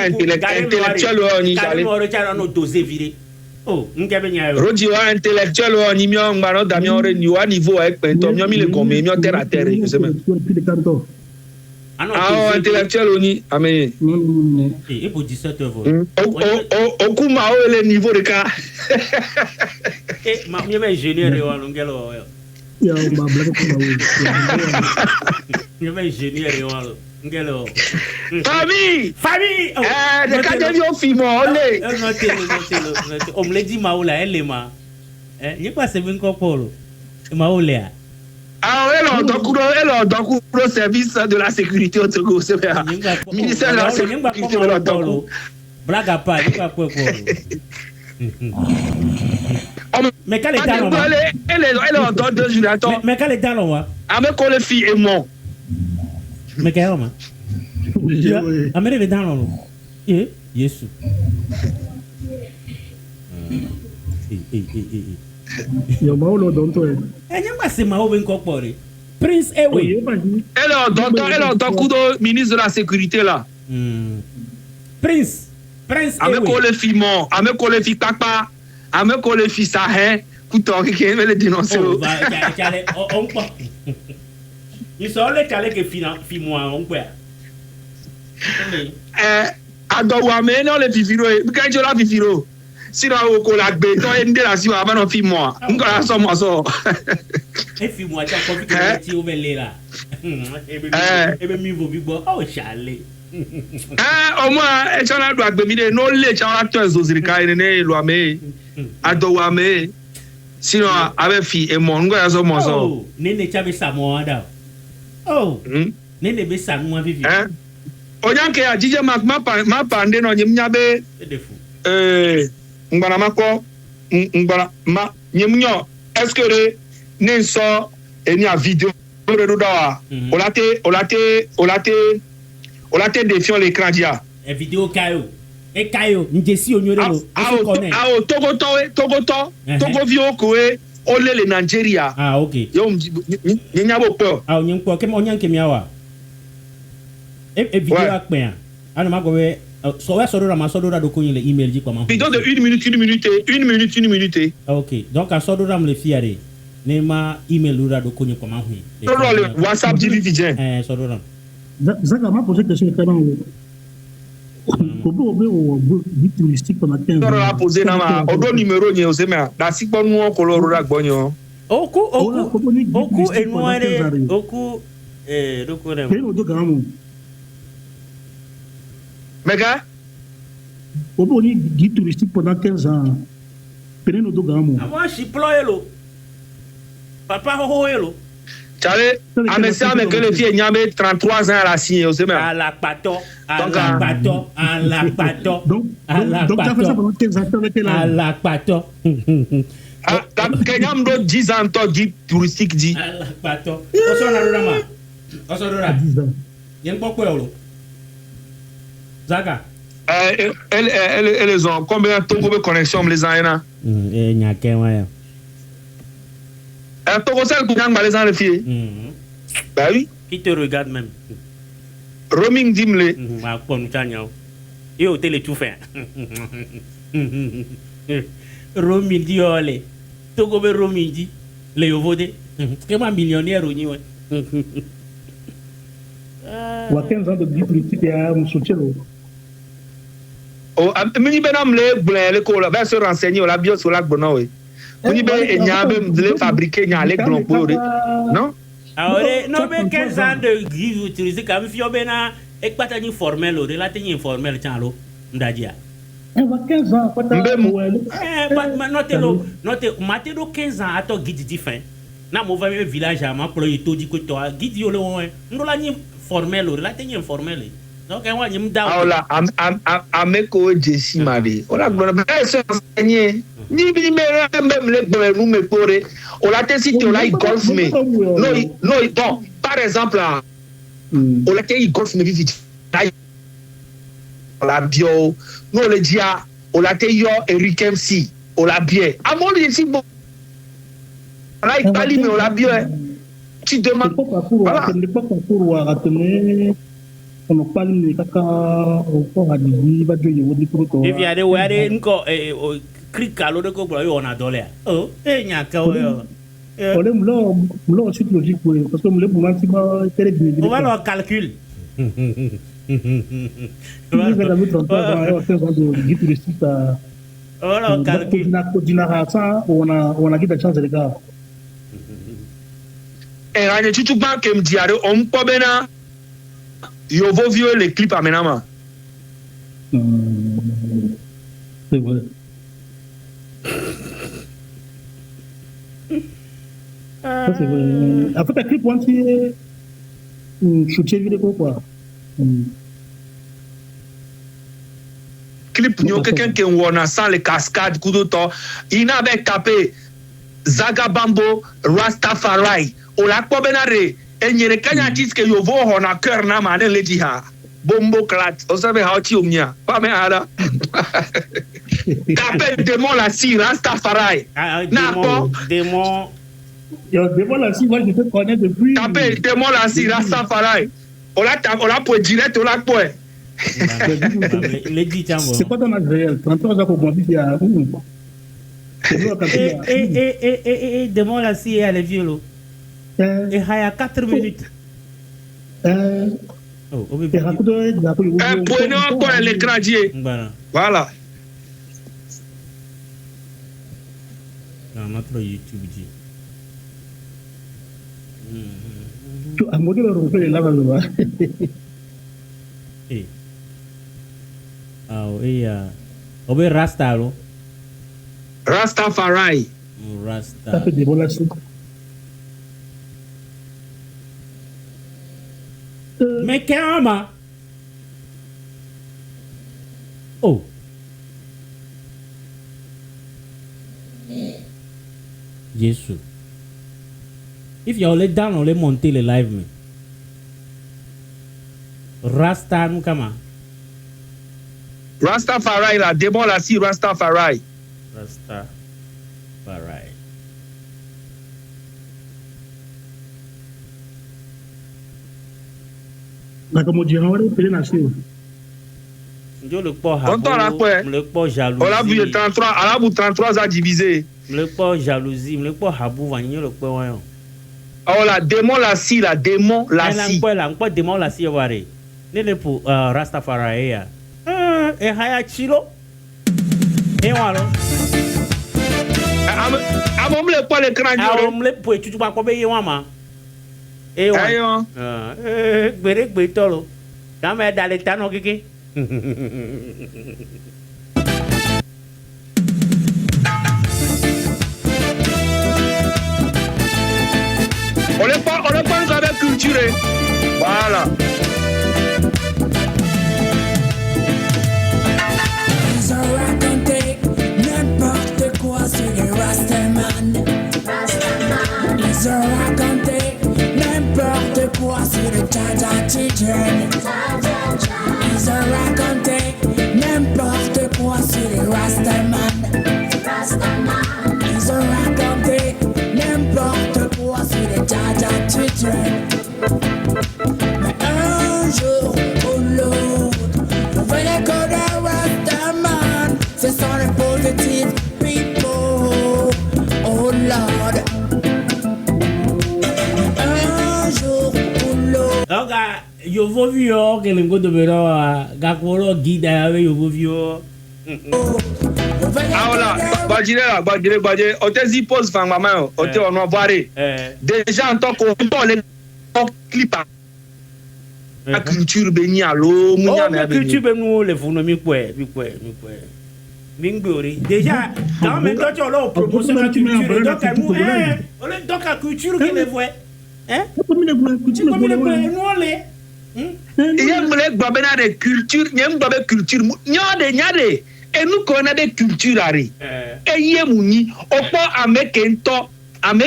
intellectuel oni jale roji wa intellectuel oni mi on gbaro da mi ore ni wa niveau e pe to mi le kon mi terre à terre o se me intellectuel oni amen et pour 17 euros o kuma o le niveau de ka ma mi ingénieur e wa ngelo Ya ma blague pour je vais ingénieur et voilà ngelo famille de ka de yo fi mo ole on me dit maola elle ma ni pas c'est bien kopolo maola elle a donc le service de la sécurité au Togo c'est bien ministère de la sécurité au Togo blague à pas ni pas quoi mais quel est talent elle est dans 2 jours attends mais quel est talent wa avec les filles et moi mais quel homme amere be talent Yesu yo maolo don to nyamba se mawo ben ko pore Prince Ewe elle est dans coup de ministre de la sécurité là Prince avec les filles moi avec les filles papa avec les filles Sahel couteau qui veut les dénoncer on pas ils sont les calés que fi moi on quoi adowa me non les fifiro quand je la fifiro sinon au ko la gbe to ende la si wa ba no fi moi ngora so mo so e fi moi ta ko fi que ti o bele la ebe mi vo bi gbo o chale au moins e chona do agbe mi de no le chona to ezozirika ene lo ame adowa me sinon avec fi e mo ngora so mo so nene chabe samo ada nene be sanu vivi onyanke ya jije ma pande no nyimnya be ngbana mako ngbana ma nyimnyo est-ce que ne so eni a vidéo do da olate défiant l'écran dia e vidéo kayo njesi onyorelo togo vio ko e ole le Nigeria okay yo nyabo peur onyanko ke onyanke miawa e vidéo akpen ana magowe so we sodora ma sodora do konyin le email ji kwama vidéo de 1 minute okay donc a sodora me le fiare ne ma email lura do konyin kwama hu sodora le WhatsApp ji vidien sodora Zaka m'a posé question tellement Kobo o guide touristique pendant 15 ans. Sodora posé na ma odo numéro nye o se me da sikpo nu o koloro da gbonyo oku enware oku doko dem Peno do gamu Mega Kobo ni guide touristique pendant 15 ans. Peno do gamu moi je ployelo papa ho elo Chale, amesa me que le fille nyame 33 ans à la signe, c'est même. À la pato. Donc tu as fait ça pendant 15 ans avec elle. À la pato. Kenyam do 10 ans to guide touristique dit. À la pato. Osodora. Yen poko elo. Zaga. Elles ont combien de connexions les ans nyake wa. Togo sel pour les gens les filles. Bah oui. Qui te regarde même. Roaming dimle. Ma pon chanyao. Et au télé tout fait. Roaming di ole. Togo be roaming di. Le yovode. Que ma millionnaire oni ouais. Wa 15 ans de guide touristique à Moussouchelo. Oh, mini benam le blen le ko la va se renseigner la bio sur la bonowe. On y ben nyambe de fabriquer nyale glompo non ahora no be 15 ans de guide touristique am fio bena e pata ni formel o relate ni informel chalo ndajia wa 15 ans pata note matelo 15 ans ato guide di fin na mo va village ama pro to di ko to guide yo le won ndola ni formel o relate ni informel donc en ni mda ala ameko jesi mari ola gbona se enye ni bi même les nous me poré on l'a testé on l'a golf mais non bon par exemple on l'a testé golf mais vite la bio non le dia on l'a testé yo Eric MC on l'a bien. À mon ici, bon. Là, il parle, mais on l'a bien. Tu demandes. Voilà. On parle de caca au à lui, va de Yodo. Et via de where encore clic à l'autre couple, on a dollar. Oh, et n'y a qu'à on aime l'or suite logique parce que le moment qui va téléviser. On va leur calcul. Voilà, calcul. On a quitté chance de gars. Et rien tu tout pas que me dire on peut bien yo vos vieux les clips à maintenant. C'est vrai. C'est vrai. Après ta clip on qui shooter vidéo quoi. Clip nous quelqu'un qui on a sans les cascades coup de temps il n'avait tapé Zagabambo Rastafari on l'a pas benare et n'y a qu'un artiste que yo vo on a cœur na ma le dit ha bombo clat on savait how ti omnia pas mais ala tapé démon la si Rastafari démon démon la si moi je te connais depuis tapé démon la si Rastafari on l'a pour direct on l'a pour c'est quoi ton âge réel 33 ans pour moi il y a et démon la si elle est vieux et il y a 4 minutes. Prenez encore l'écran Dieu. Voilà. Dans notre YouTube Dieu. Un modèle européen là-bas. Ah oui, on veut Rasta lo. Rastafari. Rasta. Ça fait des relations. Mais carrément. Oh. Jésus. If you let down, on les monter les live mais. Rasta nous comment? Rastafari là, démon la si Rastafari. Rastafari. Là comme on dit, on va appeler nation. Le port jalousie. On l'a vu 33, à la bout 33 a divisé. Le port jalousie, le port habou vanille le port voyons. Oh la démon la si, la démon la si. La port démon la si voir. Ne pour Rastafari ya. Et haya chilo. Et voilà. Amom le pas l'écran. Amom le pour tu pas combien yama. Et voilà. Gbere gbetolo. Quand mais dans l'état non kiki. On n'est pas avec culture. Voilà. Ils ont raconté n'importe quoi sur les Rastaman. Ils ont raconté n'importe quoi sur le Jaja Children. Ils ont raconté n'importe quoi sur les Rastaman. Ils ont raconté n'importe quoi sur les Jaja Children. Mais un jour ou l'autre, on fait les codes de Rastaman. Ce sont les positive people. Oh Lord. Un jour ou l'autre. Donc, yo vou viu que lengo do bero gakoro guida avec yo vou viu. Ah voilà, Badjire, on te dit pose fan maman, on te on va voir. Déjà en tant qu'on les clip la culture béni allo, munya na béni. Culture béni le funu mi quoi. Mingbori. Déjà, quand même toi tu as la promotion de la culture, donc on est donc la culture que les voit. Hein? Comme nous les il y a une culture, il y a une culture, nyade. Et nous connaissons des cultures. Et il y a un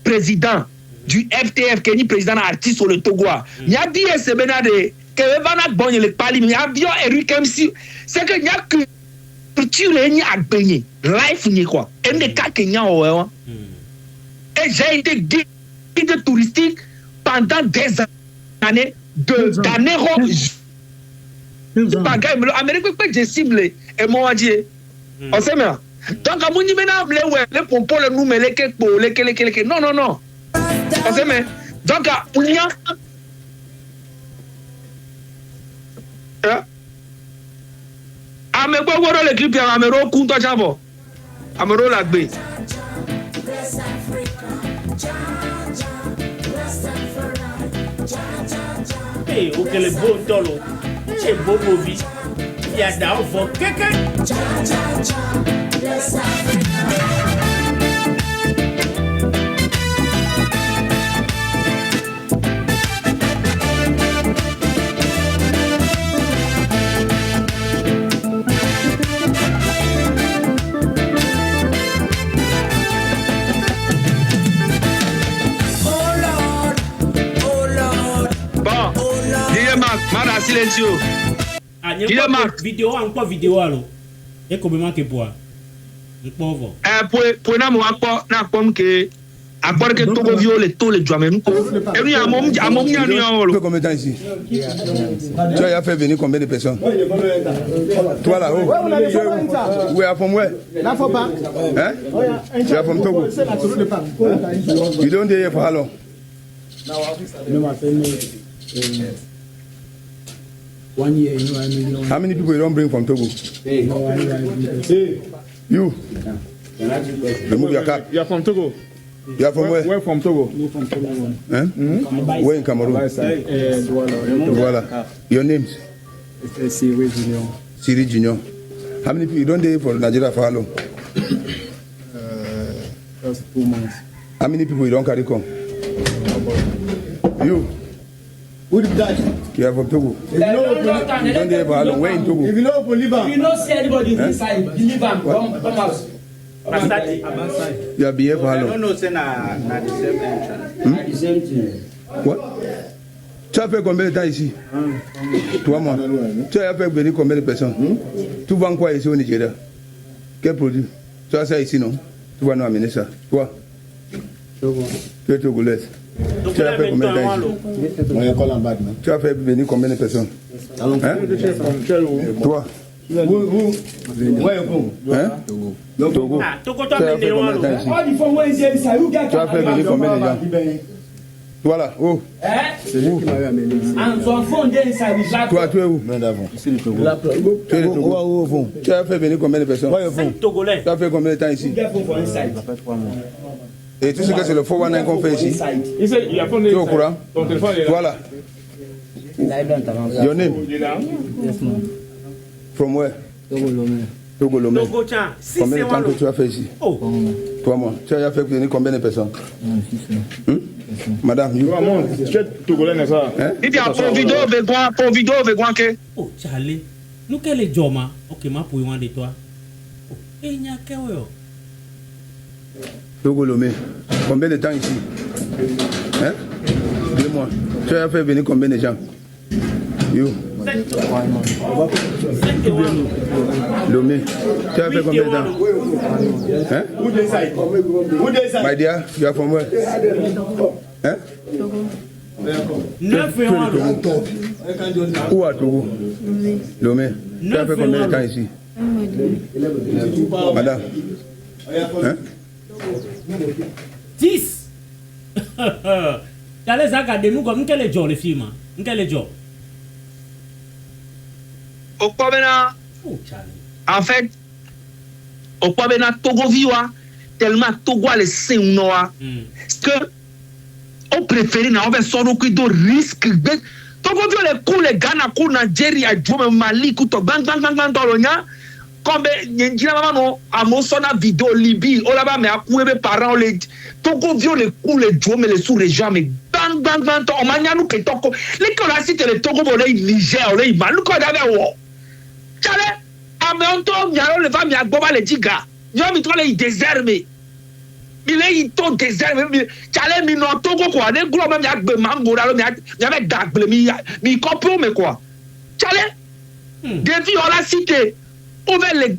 président du FTF, qui est président artiste sur le Togo. Il y a dit que c'est bien que le Vana Bonne le Pali, il y a bien Eric MC. C'est que il y a culture est à baigner, life ni quoi. Et des cas Kenya ouais. Et j'ai été guide touristique pendant des années d'années Amérique peut j'ai ciblé et moi dit on sait mais donc à mon niveau les pompons le nous les non on sait mais donc à Ounia Amego woro le clip ya Amero kunto chavo Amero la gbe Hey, o que le bon tolo. C'est beau vie. Il y a d'enfants. Quelqu'un. Mara silencio. Vidéo encore vidéo alors. Et comment que boire. Un pauvre. Pour na mo akpo na akpo que akpo que Togo viole tout le joie même. Et lui a mon combien de temps ici? Tu as fait venir combien de personnes? Toi là, où? Où est from where? Là faut pas. Hein? Tu es from Togo? You don't dey here for how long? One year, you know, 1 million. How many people you don't bring from Togo? You? Remove your cap. You are from Togo? You are from where? Where from Togo? From Cameroon. Huh? Where in Cameroon? Douala. Your names? Siri Junior. Siri Junior. How many people you don't dey for Nigeria for how long? Just 2 months. How many people you don't carry come? You? Who did that? You are from Togo. You don't dey for how long? Where in Togo? If you know Bolivar. You don't see anybody inside. Believe him. Come out. You have been here for how long? No, say na the same entrance. The same thing. What? Tu as fait combien de temps ici? 3 mois. Tu as fait venir combien de personnes? Tu vends quoi ici au Nigeria? Quel produit? Tu as ça ici, non? Tu vas nous amener ça. Toi? Tu es togolaise. Tu as fait combien de temps ici? Tu as fait venir combien de personnes? Hein? Toi? Hein? Togo. Tu as fait combien de temps ici? Tu as fait venir combien de gens? Voilà, où? C'est lui qui m'avait amené ici. Toi, tu es où? Tu es le Togo. Tu as fait venir combien de personnes? Togolais. Tu as fait combien de temps ici? Et tu sais que c'est le 419 qu'on fait ici? Tu es au courant? Voilà. Your name? From where? Togo Lomé. Combien de temps que tu as fait ici? 3 mois. Tu as fait venir combien de personnes? Madame, you? Tu es togolais, n'est-ce pas? Il dit pour vidéo, que. Oh, Charlie. Nous, quel est Joma? Ok, ma pour de toi. Et il n'y a qu'un. Togo Lomé. Combien de temps ici? Hein? 2 mois. Tu as fait venir combien de gens? You? Lomé. Tu as fait combien de temps? Hein? My dear, you are from where? Hein? 9 Où à Togo? Lomé. Tu as fait combien de temps ici? Madame? Hein? 10. T'as les regarder nous comme quel est Joe les films? Quel est Joe? Au Kwabena, en fait, au Kwabena Togo viwa tellement Togo les Séunoa que on préfère na on va sortir qui do risque Togo vio les coups les Ghana coups Nigeria Djome Mali coups to bang tolonya comme njina mama no amosona vidéo Libye on là-bas mais akoué parents les Togo vio les coups les Djome les sous-régions mais bang on mania nous que Togo les qu'on a cité les Togo volé Niger volé Mali quoi d'avait wo Chale, ameonto miaro le va mi agboba le diga. Yo mi tole i déshermé. Mi le i to déshermé. Chale mi no Togo quoi, ne gros même agbe mango là mi avec dagle mi copio me quoi. Chale. Depuis on l'a cité. On va les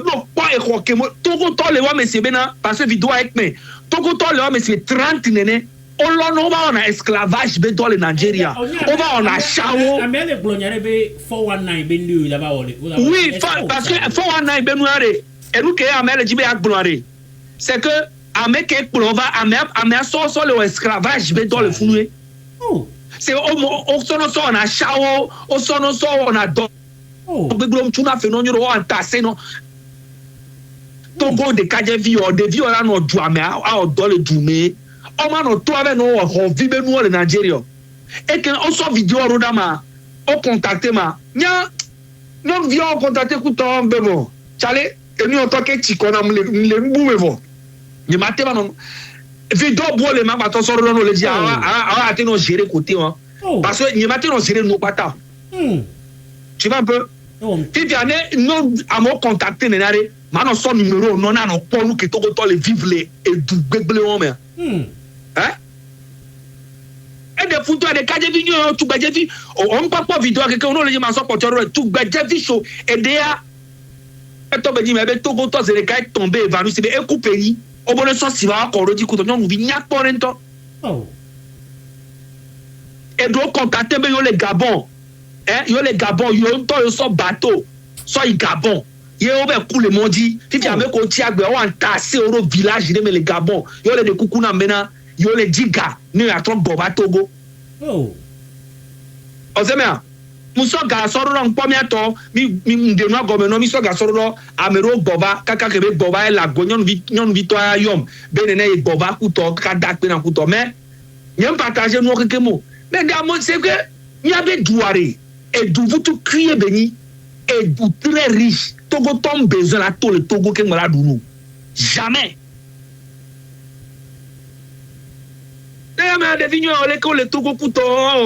non pas éroquer Togo to le wa monsieur bena parce que vidéo avec mais Togo to le wa monsieur 30 nene on va en esclavage be dans le Nigeria on va en achawo amele glonyare be 419 be ndu là bas oui parce que 419 be noire et nous que amele jibe akblore c'est que ameke plova ame so le esclavage be dans le founé c'est on so on achawo on so on a Togo de Kajevi or de Viola no Duame out dollar Dume. Oh man, or 2 avec no or vibe no le Nigeria. Et que on vidéo rodama o contacter ma. Nya non via contacter couton bebo. Chale et nous en tant que chikona le mboumevo. Ni maté ma non. Vidéo bo le ma bato so no le dia a te no gérer côté parce que ni maté no gérer no pata. Tu vois un peu. Puis non à me contacter nenare maintenant son numéro non na no ponu que to les vivre les et du beble homme hein et des photos de Kajevi tu Kajevi on pas vidéo que on le ma so porteur tu Kajevi show et dia et to be di me be to go to ze ka tomber évanoui c'est be couper ni o bon so si va encore dit que non vi nya porento et do contacter be yo le Gabon. Yo les Gabon, yo so bateau, so y Gabon. Yo be coule mondi, si tu avec on tiagbe on entassé au village de les Gabon. Yo les de kukuna mena, yo les diga, ni a trop boba Togo. Ozemea. Muso ga soro ron premier temps, mi de no gomeno mi so ga soro ro amero boba, kaka kebe boba la gonyon victoire yom. Benene boba kuto kadak pe na kuto mais yem partager no kekemo. Mais gamo c'est que il y avait douaré et d'où vous tout criez béni et d'où très riche Togo tombe besoin la tout le Togo que mala dounou jamais mais devine le Togo couto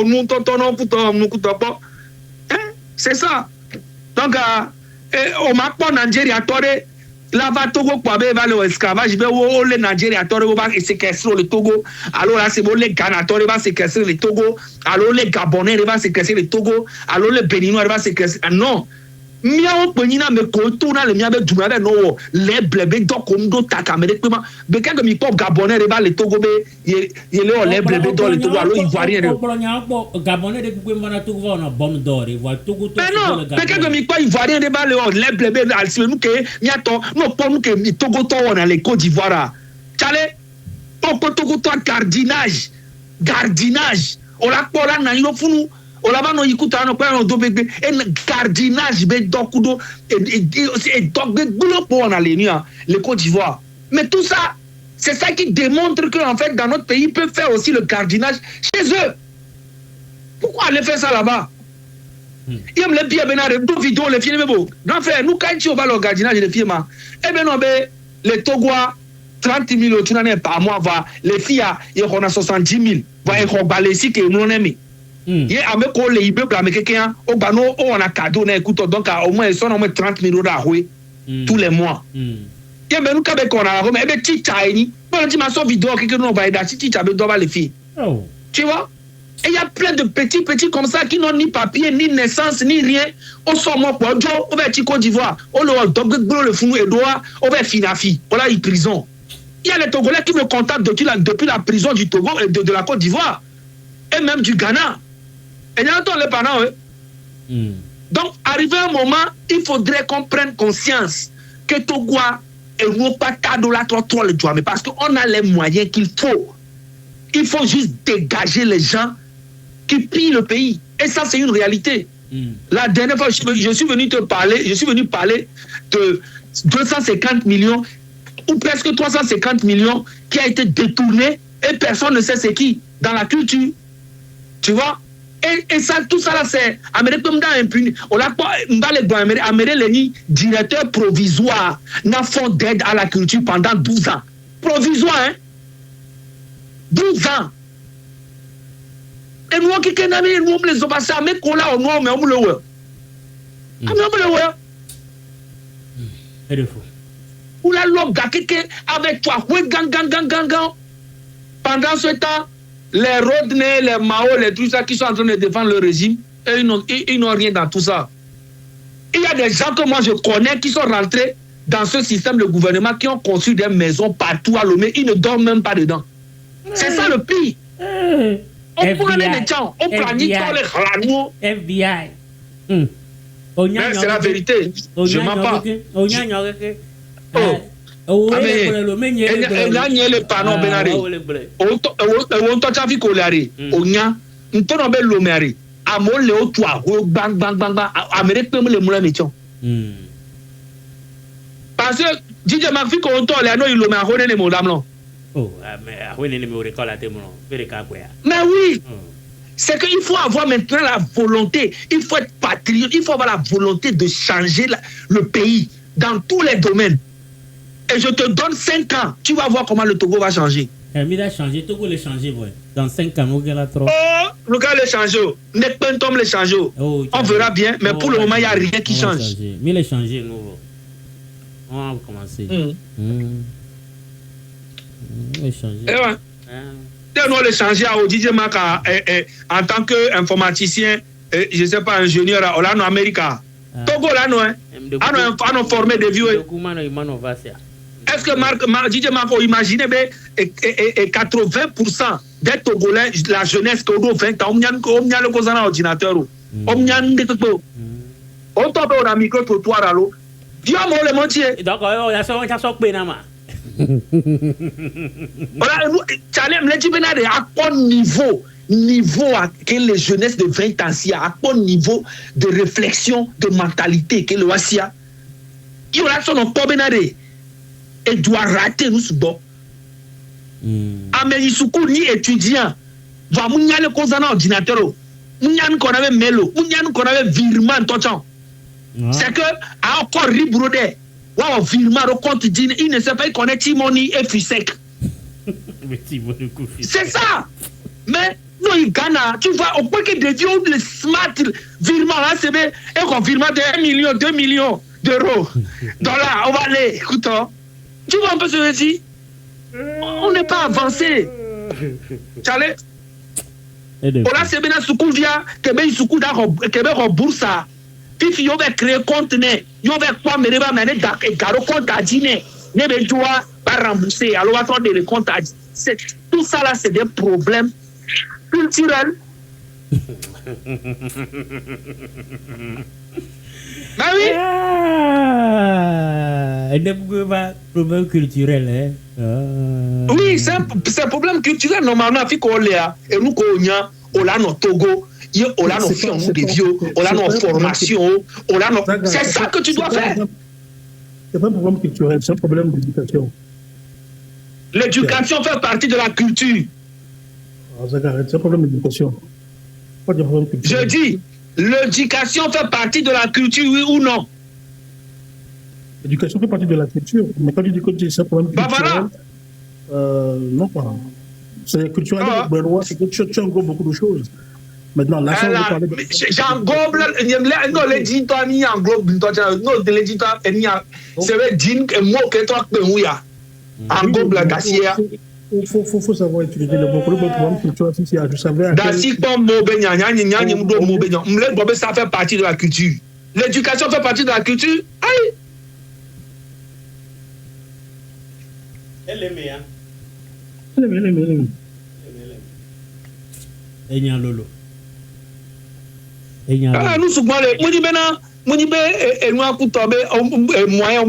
nous tonton couto nous couto pas c'est ça donc on m'a pas Nigeria tore la va Togo quoi be va le esclavage be wo le Nigeria tore va séquestrer le Togo alors là c'est bon les Ghana tore va séquestrer le Togo alors les Gabonais va séquestrer le Togo alors les Béninois va séquestrer non mia o penina me ko tourna le mia be duma be no les blebe do kondo takamere pema be ka mi pop Gabonais va le Togo be ye le les blebe do le Togo alors ivoirien Gabonais de ku mana Togo va na bon d'or ivoire Togo to le Gabonais be ka mi pa ivoirien va le les blebe al si nous que mia to no po nous que Togo to on le Côte d'Ivoire chale o Togo to gardinage o la pola na yo funu o la va no yikuta no pa no do bebe en gardinage be dokudo et donc gulo po na le Côte d'Ivoire mais tout ça c'est ça qui démontre que en fait dans notre pays ils peuvent faire aussi le gardinage chez eux. Pourquoi aller faire ça là-bas? Il aime les pieds benare deux vidéos les films beau non frère nous quand on va le gardinage les filles et ben non be les Togois 30 000 tu n'en es par mois va les filles il y a 70 000 va y baler si que nous n'aimons il avec ko les ibe bla me quelqu'un au bano on a cadeau na écoute donc au moins ils sont au moins 30 000 € tous les mois et ben nous kabe qu'on a mais be chicha ni bon tu m'as so vidéo que nous va aider chicha be doit les filles tu vois. Et il y a plein de petits comme ça qui n'ont ni papier, ni naissance, ni rien. On sort moi pour on va à Côte d'Ivoire. On le fou et doigt, on va finafi. Voilà, ils prison. Il y a les Togolais qui me contactent depuis la prison du Togo et de la Côte d'Ivoire. Et même du Ghana. Et il y a longtemps les parents. Donc, arrivé un moment, il faudrait qu'on prenne conscience que Togo est pas cadeau la trop le doigt. Mais parce qu'on a les moyens qu'il faut. Il faut juste dégager les gens qui pillent le pays. Et ça, c'est une réalité. La dernière fois, je suis venu parler de 250 millions ou presque 350 millions qui a été détourné et personne ne sait c'est qui dans la culture. Tu vois? Et ça, tout ça là, c'est Amérique comme dans impuni. On l'a pas, Amérique directeur provisoire d'un fonds d'aide à la culture pendant 12 ans. Provisoire, hein? 12 ans. Et nous, qui nous les passés, mais qu'on l'a au noir, mais on le voit. Ou la lobe avec toi, gang. Pendant ce temps, les Rodney, les Mao, les tout ça qui sont en train de défendre le régime, et ils n'ont rien dans tout ça. Il y a des gens que moi je connais qui sont rentrés dans ce système de gouvernement, qui ont construit des maisons partout à Lomé, ils ne dorment même pas dedans. C'est ça le pire. On prend les gens, on planifie les ranois. FBI. C'est la vérité. Je ne mens pas. Le panneau Benari. On t'a vu colère. On y a un peu de l'omeri. À mon léo, toi, bang, bang, bang, bang. Amérique peut me le moulin métier. Parce que DJ Macfi, quand on tourne, il l'omeri à René les mots d'âme. Oh, mais René les mots de colle à tes mots. Mais oui. C'est qu'il faut avoir maintenant la volonté, il faut être patriote, il faut avoir la volonté de changer le pays dans tous les domaines. Et je te donne 5 ans, tu vas voir comment le Togo va changer. Il va changer, Togo le changer, dans 5 ans, on va trop. Oh, le gars le changer, Nekpentom le changer. On verra bien, mais pour le moment, il n'y a rien qui change. Mais le changer, on va commencer. Le changer. Nous le changer à DJ Maka en tant qu'informaticien, je ne sais pas, ingénieur en Amérique. Togo là, nous, on formé des vieux. Est-ce que DJ Maka imagine 80% des Togolais, la jeunesse qui ont 20 ans, on a le cause en ordinateur. On a un micro-trottoir à l'eau. Dis-moi le montier. Donc, il y a ça qui est voilà, Tchalem, les Djibenade, à quel niveau que les jeunesses de 20 ans, à quel niveau de réflexion, de mentalité que le Wassia, il y a son Kobenade, et doit rater nous ce bon. Amélisoukou ni étudiant, va mounia le cause en ordinateur, mounia qu'on avait mélo, mounia qu'on avait virement, c'est que, à encore ribrodé. Wow, virement au compte d'Ine, il ne sait pas, il connaît Timoni et Fusek. C'est ça. Mais non, il gagne. Tu vois, au point que des vieux, le smart virement, là, c'est bien. Et qu'on virement de 1 million, 2 millions d'euros. Dollars, on va aller. Écoute, tu vois un peu ce que je dis? On n'est pas avancé. Charlie? On a c'est bien un soukou via, Québec, soukou d'Arab, Québec, en bourse. Si on va créer compte, on va quoi me remettre dans le compte à dîner, ne me doit pas rembourser. Alors, attendez le compte à dîner. Tout ça là, c'est des problèmes culturels. Mais oui. Des problèmes culturels, hein? Oui, c'est un problème culturel. Normalement, il faut qu'on l'ait. Et nous, on a notre Togo. On a nos films des vieux, on a nos formations, c'est ça que tu dois faire. C'est pas un problème culturel, c'est un problème d'éducation. L'éducation fait partie de la culture. C'est un problème d'éducation. Je dis, l'éducation fait partie de la culture, oui ou non? L'éducation fait partie de la culture, mais quand tu dis que c'est un problème culturel, non pas. C'est culturel, c'est que tu englobe beaucoup de choses. Maintenant, là, j'englobe, non, l'éditeur ni englobe, non, l'éditeur ni c'est le din que moi que toi que ouya, englobe la gassière. Il faut savoir utiliser le bon problème culturel. Je savais. Dassi comme mobenya, nyanya mdo mobenya. M'le bobe ça fait partie de la culture. L'éducation fait partie de la culture. Aïe. Elle aime, hein. Elle aime. Elle aime lolo. Nous souvent les moyen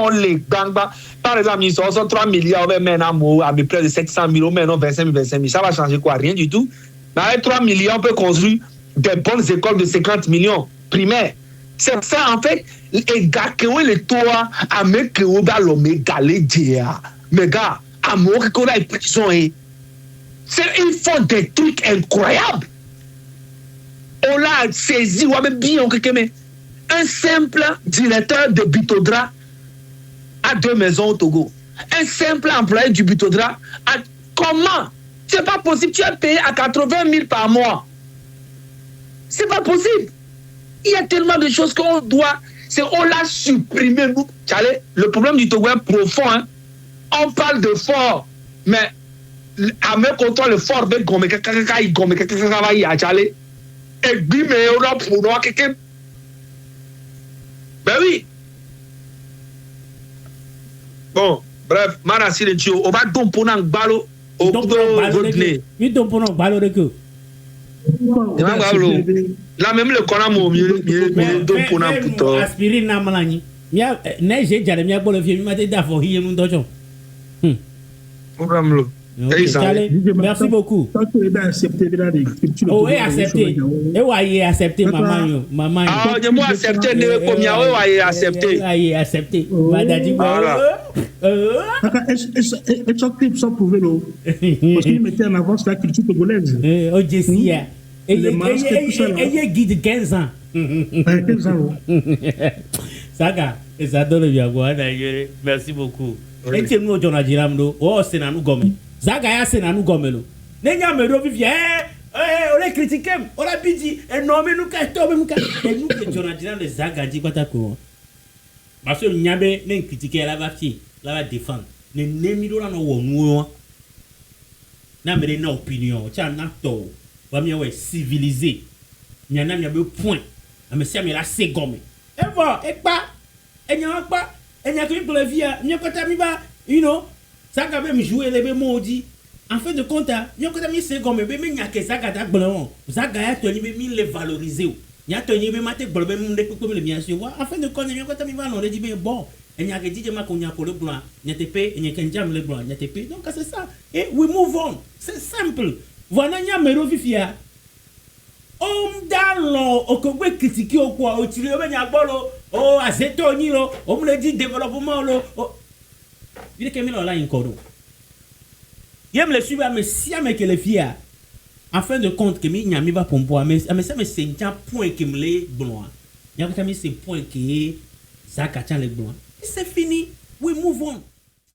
on les gamba. Par exemple, ils sont 3 milliards, maintenant à peu près de 700 000, maintenant 25 000, ça va changer quoi? Rien du tout. Mais avec 3 millions, on peut construire des bonnes écoles de 50 millions primaires. C'est ça, en fait, les gars qui ont le toit, à me qui ont l'homme galé dia. Mais gars, à moi qui ont la prison, ils font des trucs incroyables. On l'a saisi, on a bien un simple directeur de Bitodra a 2 maisons au Togo. Un simple employé du Bitodra a... Comment? C'est pas possible, tu es payé à 80 000 par mois. C'est pas possible. Il y a tellement de choses qu'on doit... On l'a supprimé, nous. Le problème du Togo est profond. Hein? On parle de fort, mais à me contrôler le fort, Ben oui. Bon, bref, Manassi le tio, on va donc pour un ballot au bout de il donc pour un ballot de que. Là même le connard mon mieux donc pour un puto. Aspirine na malani. Mia neige jale mia bolo vie m'a dit d'affaire hier nous dojo. Merci beaucoup. Oh, accepté. Et ouais, accepté, maman. Maman. Ah, je moi accepté, ne combien ouais, accepté. Ouais, accepté. Madadi. Et ça clip ça pouvait le. Parce qu'il mettait en avance la culture togolaise. Oh, Jessia. Et il guide 15 ans. 15 ans. Saga, et ça donne bien quoi, merci beaucoup. Et tu nous John Ajiramdo, oh, c'est nous gomme. Zaga ya c'est nous gomme lo. Nenya me do vivie, on les critiquer, on la bidi, et non mais nous ka tombe nous ka. Et nous que John Ajiram les Zaga dit quoi ta ko. Parce que nyabe ne critiquer la va fi, la va défendre. Ne nemi do la no wonu. Na me na opinion, tia na to. Va mi ouais civilisé. Nyana nyabe point. Mais si me la c'est gomme. Et voilà, et pas, et n'y a pas, et n'y a que pour la vie, n'y a pas de va, you know, ça quand même jouer les maudits. En fin de compte, n'y a que de c'est comme, mais n'y a que ça quand blanc, ça gagne tenu mais les valoriser. N'y a tenu mais maté blanc même des comme les bien sûr. En fin de compte, n'y a que de va non, dit mais bon, et n'y a que dit de ma qu'on y a pour le blanc, n'y a te paye, et n'y a qu'un jam le blanc, n'y a te paye. Donc c'est ça. Et we move on. C'est simple. Voilà n'y a mais revifia. Dalo o ko gbe critiquer o quoi o tire o be nya gbolo o azeto ni lo o mu le di développement lo il est kemi là encore yem le suivre mais si avec les filles en fin de compte que mi nya mi va pompo mais ça me c'est un point que me les blanc il y a que mi c'est point que ça ka tient les blanc c'est fini we move on.